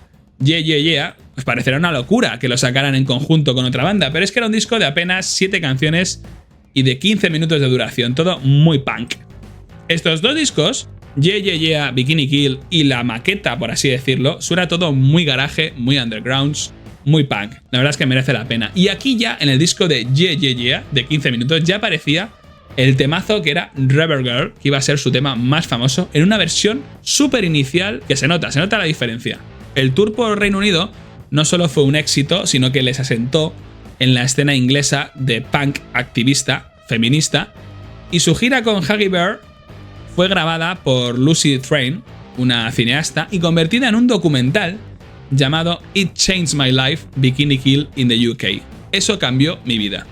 Yeah Yeah Yeah, os parecerá una locura que lo sacaran en conjunto con otra banda, pero es que era un disco de apenas 7 canciones y de 15 minutos de duración, todo muy punk. Estos dos discos, Yeah Yeah Yeah, Bikini Kill y la maqueta, por así decirlo, suena todo muy garaje, muy undergrounds, muy punk. La verdad es que merece la pena. Y aquí ya, en el disco de Yeah Yeah Yeah, de 15 minutos, ya aparecía el temazo que era Rebel Girl, que iba a ser su tema más famoso, en una versión súper inicial que se nota la diferencia. El tour por Reino Unido no solo fue un éxito, sino que les asentó en la escena inglesa de punk activista, feminista, y su gira con Huggy Bear fue grabada por Lucy Train, una cineasta, y convertida en un documental llamado It Changed My Life, Bikini Kill in the UK. Eso cambió mi vida.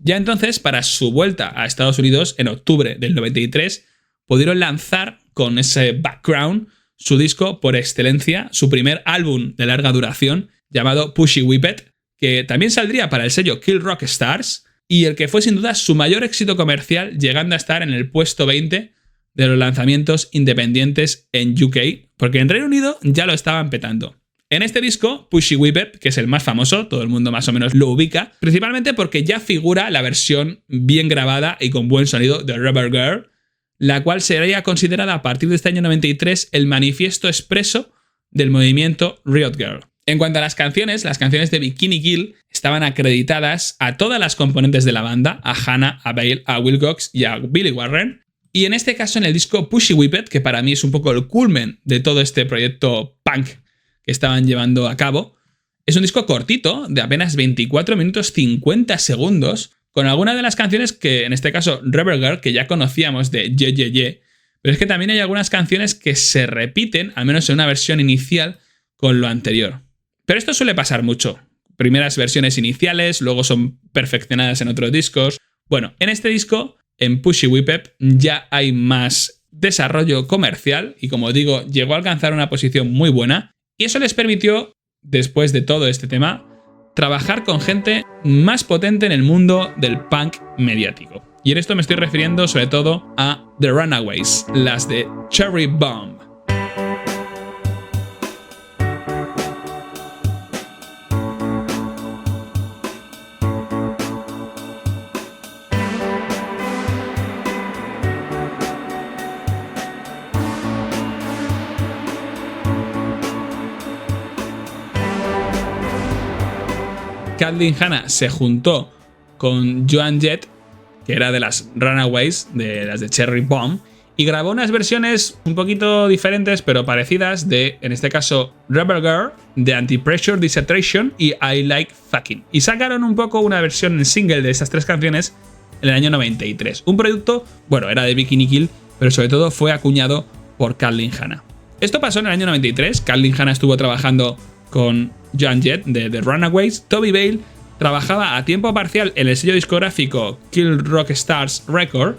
Ya entonces, para su vuelta a Estados Unidos, en octubre del 93, pudieron lanzar con ese background su disco por excelencia, su primer álbum de larga duración, llamado Pushy Whippet, que también saldría para el sello Kill Rock Stars, y el que fue sin duda su mayor éxito comercial, llegando a estar en el puesto 20 de los lanzamientos independientes en UK, porque en Reino Unido ya lo estaban petando. En este disco, Pushy Whippet, que es el más famoso, todo el mundo más o menos lo ubica, principalmente porque ya figura la versión bien grabada y con buen sonido de Rebel Girl, la cual sería considerada a partir de este año 93 el manifiesto expreso del movimiento Riot Girl. En cuanto a las canciones de Bikini Kill estaban acreditadas a todas las componentes de la banda, a Hannah, a Bale, a Wilcox y a Billy Warren. Y en este caso en el disco Pushy Whippet, que para mí es un poco el culmen de todo este proyecto punk que estaban llevando a cabo, es un disco cortito, de apenas 24 minutos 50 segundos, con algunas de las canciones que, en este caso Rebel Girl, que ya conocíamos de Ye Ye Ye, pero es que también hay algunas canciones que se repiten, al menos en una versión inicial, con lo anterior. Pero esto suele pasar mucho. Primeras versiones iniciales, luego son perfeccionadas en otros discos. Bueno, en este disco, en Pushy Whippet, ya hay más desarrollo comercial y, como digo, llegó a alcanzar una posición muy buena y eso les permitió, después de todo este tema, trabajar con gente más potente en el mundo del punk mediático. Y en esto me estoy refiriendo sobre todo a The Runaways, las de Cherry Bomb. Kathleen Hanna se juntó con Joan Jett, que era de las Runaways, de las de Cherry Bomb, y grabó unas versiones un poquito diferentes pero parecidas de, en este caso, Rebel Girl, de Anti-Pressure Dissertation y I Like Fucking. Y sacaron un poco una versión en single de esas tres canciones en el año 93. Un producto, bueno, era de Bikini Kill, pero sobre todo fue acuñado por Kathleen Hanna. Esto pasó en el año 93, Kathleen Hanna estuvo trabajando con Joan Jett de The Runaways. Toby Bale trabajaba a tiempo parcial en el sello discográfico Kill Rock Stars Record,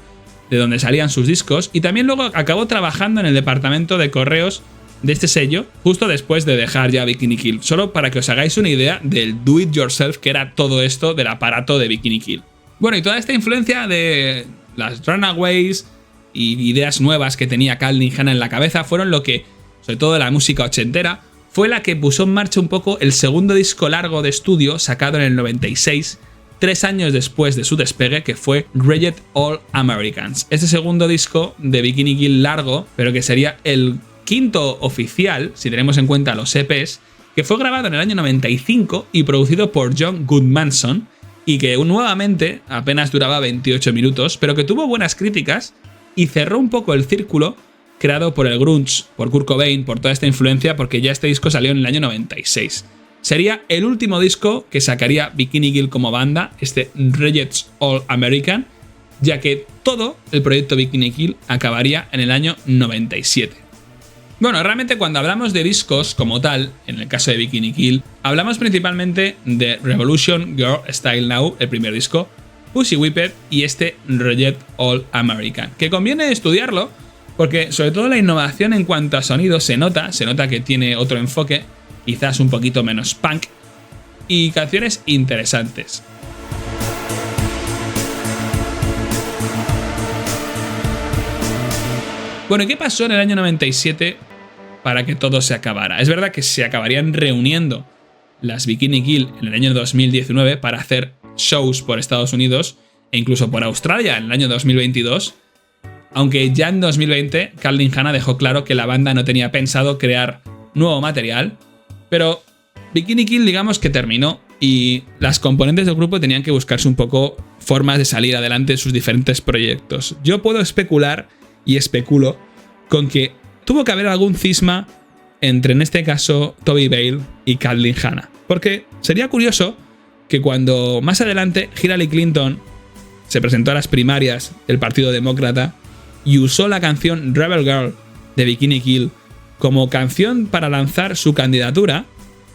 de donde salían sus discos, y también luego acabó trabajando en el departamento de correos de este sello justo después de dejar ya Bikini Kill, solo para que os hagáis una idea del do it yourself que era todo esto del aparato de Bikini Kill. Bueno, y toda esta influencia de las Runaways y ideas nuevas que tenía Kathleen Hanna en la cabeza fueron lo que, sobre todo de la música ochentera, fue la que puso en marcha un poco el segundo disco largo de estudio sacado en el 96, 3 años después de su despegue, que fue Reject All Americans. Este segundo disco de Bikini Kill largo, pero que sería el quinto oficial, si tenemos en cuenta los EPs, que fue grabado en el año 95 y producido por John Goodmanson, y que nuevamente apenas duraba 28 minutos, pero que tuvo buenas críticas y cerró un poco el círculo creado por el grunge, por Kurt Cobain, por toda esta influencia, porque ya este disco salió en el año 96. Sería el último disco que sacaría Bikini Kill como banda, este Reject All American, ya que todo el proyecto Bikini Kill acabaría en el año 97. Bueno, realmente cuando hablamos de discos como tal, en el caso de Bikini Kill, hablamos principalmente de Revolution Girl Style Now, el primer disco, Pushy Whippet y este Reject All American, que conviene estudiarlo porque sobre todo la innovación en cuanto a sonido se nota que tiene otro enfoque, quizás un poquito menos punk, y canciones interesantes. Bueno, ¿y qué pasó en el año 97 para que todo se acabara? Es verdad que se acabarían reuniendo las Bikini Kill en el año 2019 para hacer shows por Estados Unidos e incluso por Australia en el año 2022, aunque ya en 2020 Kathleen Hanna dejó claro que la banda no tenía pensado crear nuevo material, pero Bikini Kill digamos que terminó y las componentes del grupo tenían que buscarse un poco formas de salir adelante en sus diferentes proyectos. Yo puedo especular y especulo con que tuvo que haber algún cisma entre, en este caso, Toby Bale y Kathleen Hanna, porque sería curioso que cuando más adelante Hillary Clinton se presentó a las primarias del Partido Demócrata y usó la canción Rebel Girl de Bikini Kill como canción para lanzar su candidatura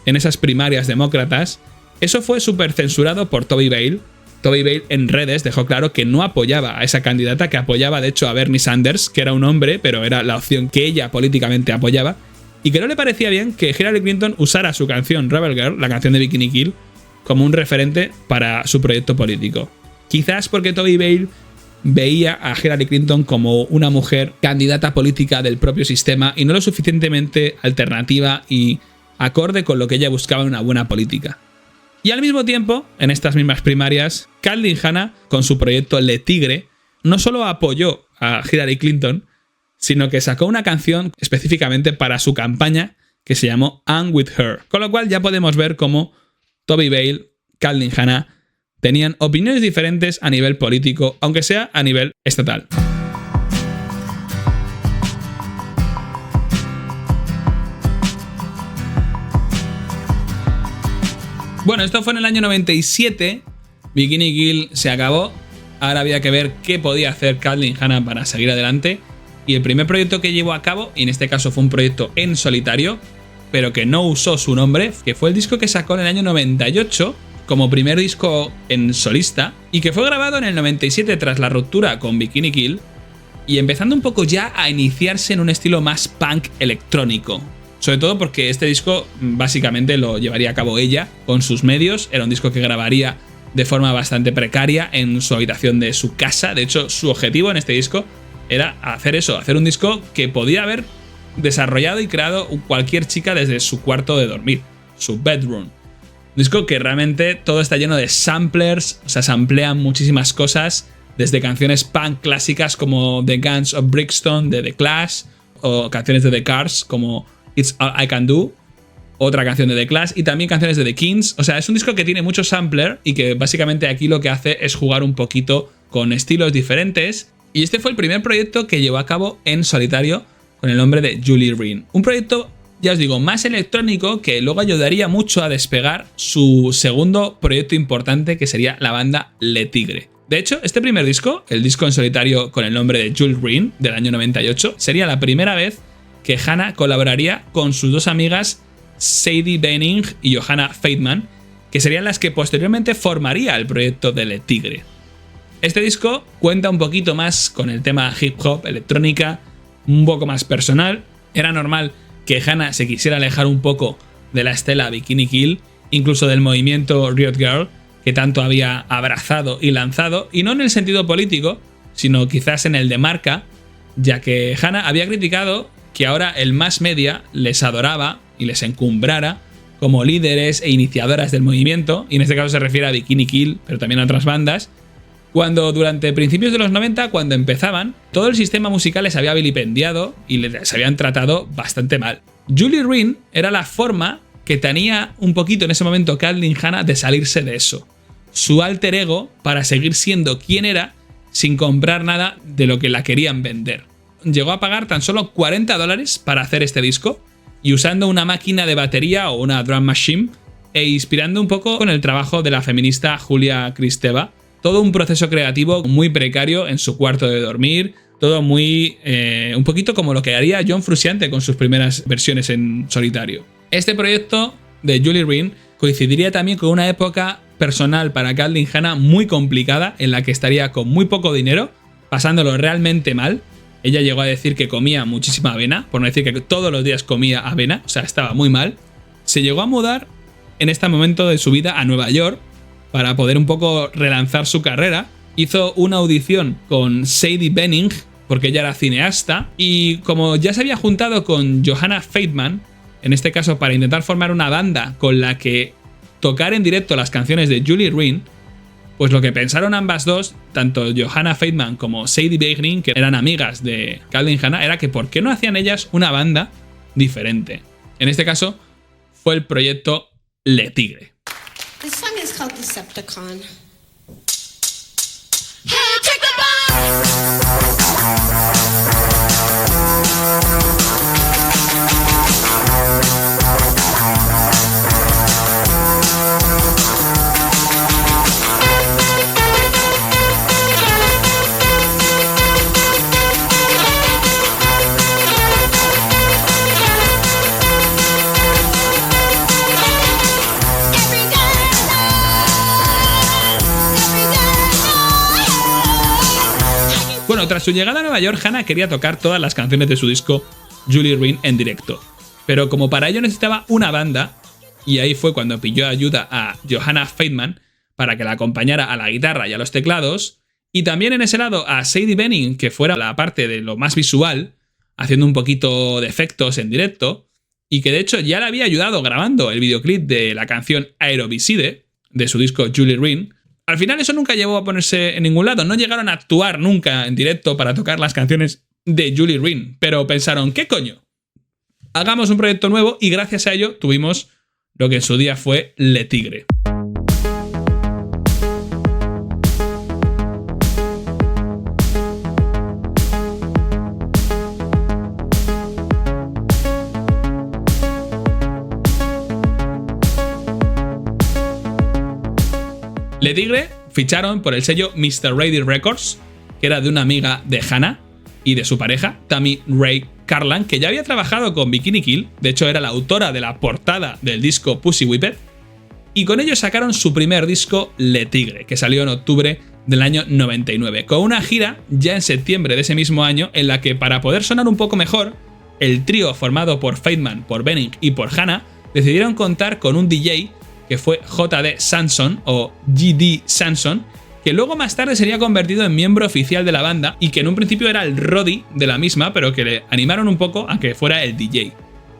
en esas primarias demócratas, eso fue súper censurado por Toby Bale. Toby Bale en redes dejó claro que no apoyaba a esa candidata, que apoyaba de hecho a Bernie Sanders, que era un hombre, pero era la opción que ella políticamente apoyaba, y que no le parecía bien que Hillary Clinton usara su canción Rebel Girl, la canción de Bikini Kill, como un referente para su proyecto político. Quizás porque Toby Bale veía a Hillary Clinton como una mujer candidata política del propio sistema y no lo suficientemente alternativa y acorde con lo que ella buscaba en una buena política. Y al mismo tiempo, en estas mismas primarias, Caitlyn Hanna, con su proyecto Le Tigre, no solo apoyó a Hillary Clinton, sino que sacó una canción específicamente para su campaña que se llamó I'm With Her. Con lo cual ya podemos ver cómo Toby Bale, Caitlyn Hanna tenían opiniones diferentes a nivel político, aunque sea a nivel estatal. Bueno, esto fue en el año 97, Bikini Kill se acabó, ahora había que ver qué podía hacer Caitlyn Hanna para seguir adelante, y el primer proyecto que llevó a cabo, y en este caso fue un proyecto en solitario, pero que no usó su nombre, que fue el disco que sacó en el año 98, como primer disco en solista, y que fue grabado en el 97 tras la ruptura con Bikini Kill, y empezando un poco ya a iniciarse en un estilo más punk electrónico. Sobre todo porque este disco básicamente lo llevaría a cabo ella con sus medios, era un disco que grabaría de forma bastante precaria en su habitación de su casa. De hecho, su objetivo en este disco era hacer eso, hacer un disco que podía haber desarrollado y creado cualquier chica desde su cuarto de dormir, su bedroom. Un disco que realmente todo está lleno de samplers, o sea, samplean muchísimas cosas, desde canciones punk clásicas como The Guns of Brixton de The Clash, o canciones de The Cars como It's All I Can Do, otra canción de The Clash, y también canciones de The Kings. O sea, es un disco que tiene mucho sampler y que básicamente aquí lo que hace es jugar un poquito con estilos diferentes. Y este fue el primer proyecto que llevó a cabo en solitario con el nombre de Julie Rein. Un proyecto, ya os digo, más electrónico que luego ayudaría mucho a despegar su segundo proyecto importante, que sería la banda Le Tigre. De hecho, este primer disco, el disco en solitario con el nombre de Julie Rein del año 98, sería la primera vez que Hanna colaboraría con sus dos amigas Sadie Benning y Johanna Feitman, que serían las que posteriormente formaría el proyecto de Le Tigre. Este disco cuenta un poquito más con el tema hip hop, electrónica, un poco más personal. Era normal que Hanna se quisiera alejar un poco de la estela Bikini Kill, incluso del movimiento Riot Girl, que tanto había abrazado y lanzado, y no en el sentido político, sino quizás en el de marca, ya que Hanna había criticado que ahora el mass media les adoraba y les encumbrara como líderes e iniciadoras del movimiento, y en este caso se refiere a Bikini Kill, pero también a otras bandas, cuando durante principios de los 90, cuando empezaban, todo el sistema musical les había vilipendiado y les habían tratado bastante mal. Julie Rein era la forma que tenía un poquito en ese momento Caitlyn Hanna de salirse de eso. Su alter ego para seguir siendo quien era sin comprar nada de lo que la querían vender. Llegó a pagar tan solo $40 para hacer este disco, y usando una máquina de batería o una drum machine, e inspirando un poco con el trabajo de la feminista Julia Kristeva. Todo un proceso creativo muy precario en su cuarto de dormir, todo muy un poquito como lo que haría John Frusciante con sus primeras versiones en solitario. Este proyecto de Julie Rein coincidiría también con una época personal para Caitlyn Hanna muy complicada, en la que estaría con muy poco dinero, pasándolo realmente mal. Ella llegó a decir que comía muchísima avena, por no decir que todos los días comía avena, o sea, estaba muy mal. Se llegó a mudar en este momento de su vida a Nueva York para poder un poco relanzar su carrera. Hizo una audición con Sadie Benning, porque ella era cineasta, y como ya se había juntado con Johanna Feitman, en este caso para intentar formar una banda con la que tocar en directo las canciones de Julie Rein, pues lo que pensaron ambas dos, tanto Johanna Feitman como Sadie Benning, que eran amigas de Caitlyn Hanna, era que ¿por qué no hacían ellas una banda diferente? En este caso fue el proyecto Le Tigre. This song is called Decepticon. Hey, check the Bueno, tras su llegada a Nueva York, Hanna quería tocar todas las canciones de su disco Julie Rein en directo. Pero como para ello necesitaba una banda, y ahí fue cuando pilló ayuda a Johanna Feitman para que la acompañara a la guitarra y a los teclados, Y también en ese lado a Sadie Benning, que fuera la parte de lo más visual, haciendo un poquito de efectos en directo, y que de hecho ya le había ayudado grabando el videoclip de la canción Aerobicide, de su disco Julie Ring. Al final eso nunca llegó a ponerse en ningún lado, no llegaron a actuar nunca en directo para tocar las canciones de Julie Ring, pero pensaron, ¿qué coño? Hagamos un proyecto nuevo y gracias a ello tuvimos lo que en su día fue Le Tigre. Le Tigre ficharon por el sello Mr. Ready Records, que era de una amiga de Hannah y de su pareja, Tammy Ray Carlan, que ya había trabajado con Bikini Kill, de hecho era la autora de la portada del disco Pussy Whipped, y con ellos sacaron su primer disco Le Tigre, que salió en octubre del año 99, con una gira ya en septiembre de ese mismo año en la que, para poder sonar un poco mejor, el trío formado por Feidman, por Benning y por Hannah decidieron contar con un DJ que fue JD Samson o GD Samson, que luego más tarde sería convertido en miembro oficial de la banda y que en un principio era el roadie de la misma, pero que le animaron un poco a que fuera el DJ.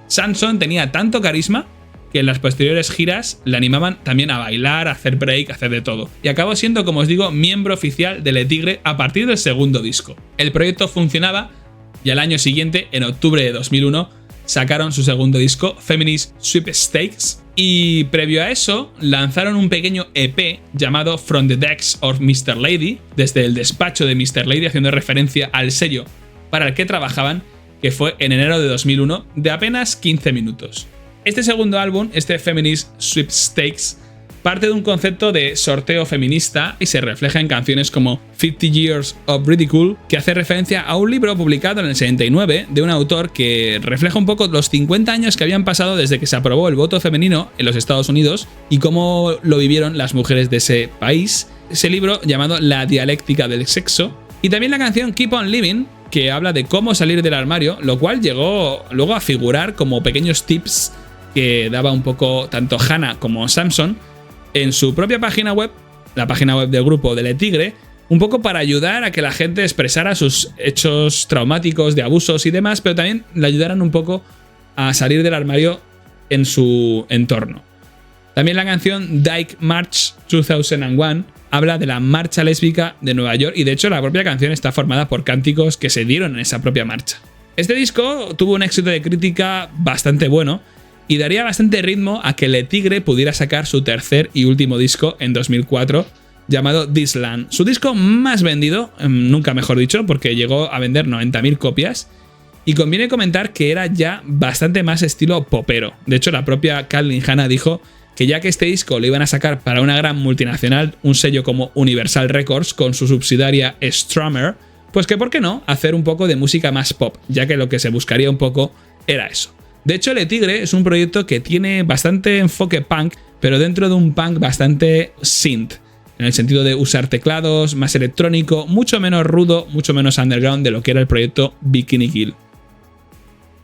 Samson tenía tanto carisma que en las posteriores giras le animaban también a bailar, a hacer break, a hacer de todo. Y acabó siendo, como os digo, miembro oficial de Le Tigre a partir del segundo disco. El proyecto funcionaba y al año siguiente, en octubre de 2001, sacaron su segundo disco, Feminist Sweepstakes, y previo a eso lanzaron un pequeño EP llamado From the Decks of Mr. Lady, desde el despacho de Mr. Lady, haciendo referencia al sello para el que trabajaban, que fue en enero de 2001, de apenas 15 minutos. Este segundo álbum, este Feminist Sweepstakes, parte de un concepto de sorteo feminista y se refleja en canciones como 50 Years of Ridicule, que hace referencia a un libro publicado en el 79 de un autor que refleja un poco los 50 años que habían pasado desde que se aprobó el voto femenino en los Estados Unidos y cómo lo vivieron las mujeres de ese país. Ese libro llamado La dialéctica del sexo. Y también la canción Keep on Living, que habla de cómo salir del armario, lo cual llegó luego a figurar como pequeños tips que daba un poco tanto Hannah como Samson en su propia página web, la página web del grupo de Le Tigre, un poco para ayudar a que la gente expresara sus hechos traumáticos de abusos y demás, pero también le ayudaran un poco a salir del armario en su entorno. También la canción Dyke March 2001 habla de la marcha lésbica de Nueva York y de hecho la propia canción está formada por cánticos que se dieron en esa propia marcha. Este disco tuvo un éxito de crítica bastante bueno y daría bastante ritmo a que Le Tigre pudiera sacar su tercer y último disco en 2004, llamado This Land. Su disco más vendido, nunca mejor dicho, porque llegó a vender 90.000 copias, y conviene comentar que era ya bastante más estilo popero. De hecho, la propia Kathleen Hanna dijo que ya que este disco lo iban a sacar para una gran multinacional, un sello como Universal Records con su subsidiaria Strummer, pues que por qué no hacer un poco de música más pop, ya que lo que se buscaría un poco era eso. De hecho, Le Tigre es un proyecto que tiene bastante enfoque punk, pero dentro de un punk bastante synth, en el sentido de usar teclados, más electrónico, mucho menos rudo, mucho menos underground de lo que era el proyecto Bikini Kill.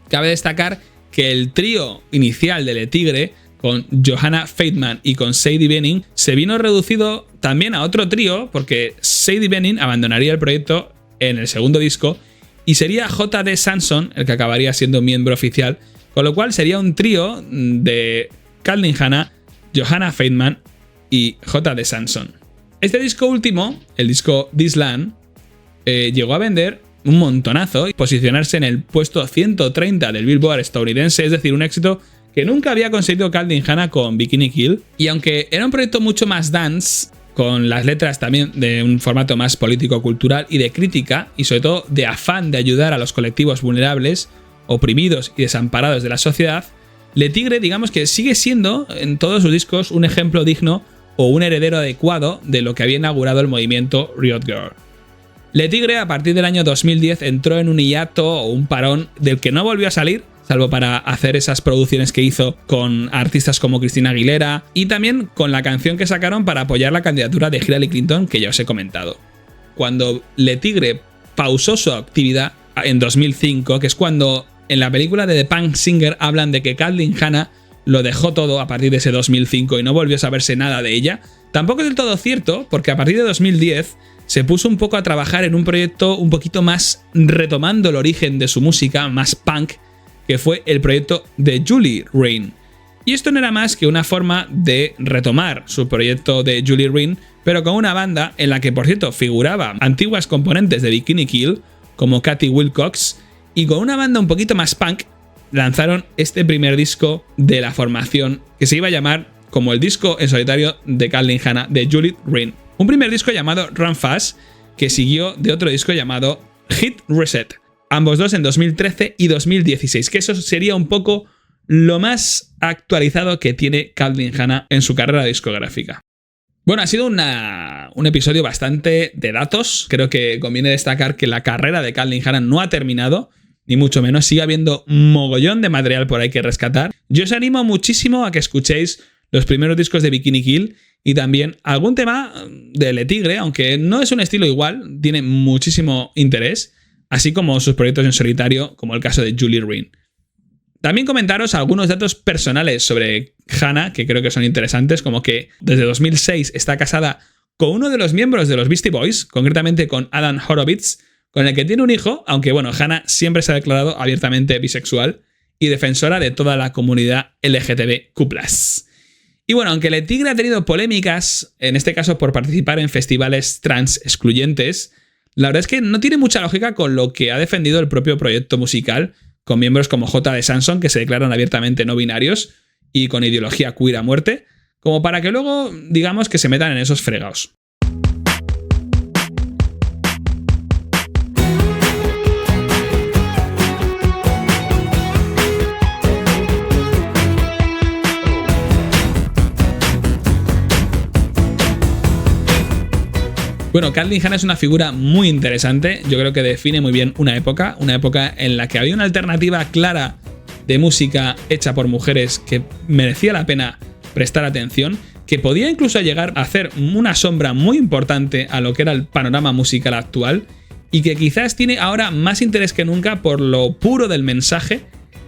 Cabe destacar que el trío inicial de Le Tigre, con Johanna Feidman y con Sadie Benning, se vino reducido también a otro trío, porque Sadie Benning abandonaría el proyecto en el segundo disco y sería JD Samson el que acabaría siendo miembro oficial, con lo cual sería un trío de Kathleen Hanna, Johanna Feidman y JD Samson. Este disco último, el disco This Land, llegó a vender un montonazo y posicionarse en el puesto 130 del Billboard estadounidense, es decir, un éxito que nunca había conseguido Kathleen Hanna con Bikini Kill. Y aunque era un proyecto mucho más dance, con las letras también de un formato más político-cultural y de crítica, y sobre todo de afán de ayudar a los colectivos vulnerables, oprimidos y desamparados de la sociedad, Le Tigre, digamos que sigue siendo en todos sus discos un ejemplo digno o un heredero adecuado de lo que había inaugurado el movimiento Riot Girl. Le Tigre, a partir del año 2010, entró en un hiato o un parón del que no volvió a salir, salvo para hacer esas producciones que hizo con artistas como Christina Aguilera y también con la canción que sacaron para apoyar la candidatura de Hillary Clinton que ya os he comentado. Cuando Le Tigre pausó su actividad en 2005, que es cuando en la película de The Punk Singer hablan de que Kathleen Hanna lo dejó todo a partir de ese 2005 y no volvió a saberse nada de ella, tampoco es del todo cierto, porque a partir de 2010 se puso un poco a trabajar en un proyecto un poquito más retomando el origen de su música, más punk, que fue el proyecto de Julie Rain. Y esto no era más que una forma de retomar su proyecto de Julie Rain, pero con una banda en la que, por cierto, figuraban antiguas componentes de Bikini Kill, como Katy Wilcox, y con una banda un poquito más punk, lanzaron este primer disco de la formación, que se iba a llamar como el disco en solitario de Kathleen Hanna, de Julie Rain. Un primer disco llamado Run Fast, que siguió de otro disco llamado Hit Reset. Ambos dos en 2013 y 2016, que eso sería un poco lo más actualizado que tiene Kathleen Hanna en su carrera discográfica. Bueno, ha sido un episodio bastante de datos. Creo que conviene destacar que la carrera de Kathleen Hanna no ha terminado, ni mucho menos. Sigue habiendo mogollón de material por ahí que rescatar. Yo os animo muchísimo a que escuchéis los primeros discos de Bikini Kill y también algún tema de Le Tigre, aunque no es un estilo igual, tiene muchísimo interés, así como sus proyectos en solitario, como el caso de Julie Rain. También comentaros algunos datos personales sobre Hanna, que creo que son interesantes, como que desde 2006 está casada con uno de los miembros de los Beastie Boys, concretamente con Adam Horovitz, con el que tiene un hijo, aunque bueno, Hanna siempre se ha declarado abiertamente bisexual y defensora de toda la comunidad LGTBQ+. Y bueno, aunque Le Tigre ha tenido polémicas, en este caso por participar en festivales trans excluyentes, la verdad es que no tiene mucha lógica con lo que ha defendido el propio proyecto musical, con miembros como J. de Samson, que se declaran abiertamente no binarios y con ideología queer a muerte, como para que luego digamos que se metan en esos fregados. Bueno, Kathleen Hanna es una figura muy interesante, yo creo que define muy bien una época en la que había una alternativa clara de música hecha por mujeres que merecía la pena prestar atención, que podía incluso llegar a hacer una sombra muy importante a lo que era el panorama musical actual y que quizás tiene ahora más interés que nunca por lo puro del mensaje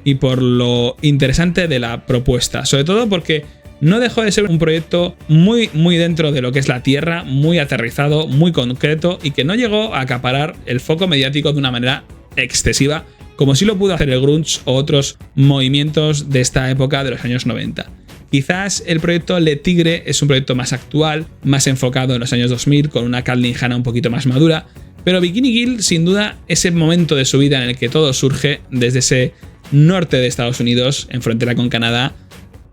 y por lo interesante de la propuesta, sobre todo porque no dejó de ser un proyecto muy dentro de lo que es la tierra, muy aterrizado, muy concreto y que no llegó a acaparar el foco mediático de una manera excesiva, como sí lo pudo hacer el grunge o otros movimientos de esta época de los años 90. Quizás el proyecto Le Tigre es un proyecto más actual, más enfocado en los años 2000, con una Kathleen Hanna un poquito más madura, pero Bikini Kill, sin duda, ese momento de su vida en el que todo surge desde ese norte de Estados Unidos, en frontera con Canadá,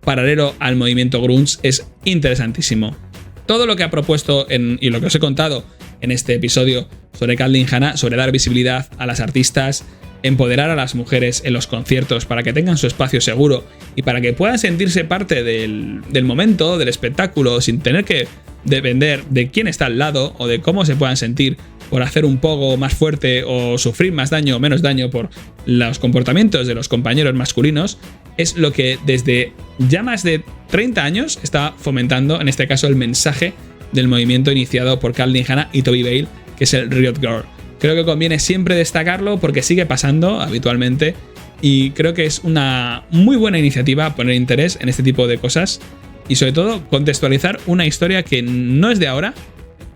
paralelo al movimiento grunge, es interesantísimo. Todo lo que ha propuesto y lo que os he contado en este episodio sobre Kathleen Hanna, sobre dar visibilidad a las artistas, empoderar a las mujeres en los conciertos para que tengan su espacio seguro y para que puedan sentirse parte del momento, del espectáculo, sin tener que depender de quién está al lado o de cómo se puedan sentir por hacer un poco más fuerte o sufrir más daño o menos daño por los comportamientos de los compañeros masculinos, es lo que desde ya más de 30 años está fomentando, en este caso, el mensaje del movimiento iniciado por Kathleen Hanna y Toby Bale, que es el Riot Girl. Creo que conviene siempre destacarlo porque sigue pasando habitualmente y creo que es una muy buena iniciativa poner interés en este tipo de cosas y sobre todo contextualizar una historia que no es de ahora,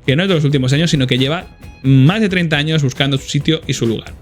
que no es de los últimos años, sino que lleva más de 30 años buscando su sitio y su lugar.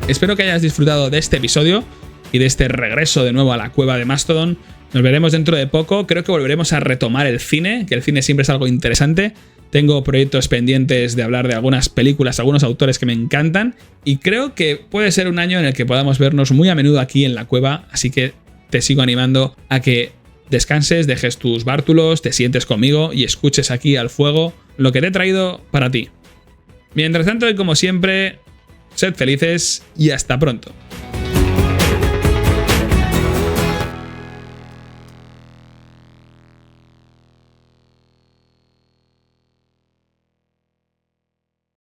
Espero que hayas disfrutado de este episodio y de este regreso de nuevo a la cueva de Mastodon. Nos veremos dentro de poco, creo que volveremos a retomar el cine, que el cine siempre es algo interesante. Tengo proyectos pendientes de hablar de algunas películas, algunos autores que me encantan y creo que puede ser un año en el que podamos vernos muy a menudo aquí en la cueva, así que te sigo animando a que descanses, dejes tus bártulos, te sientes conmigo y escuches aquí al fuego lo que te he traído para ti. Mientras tanto, y como siempre, sed felices y hasta pronto.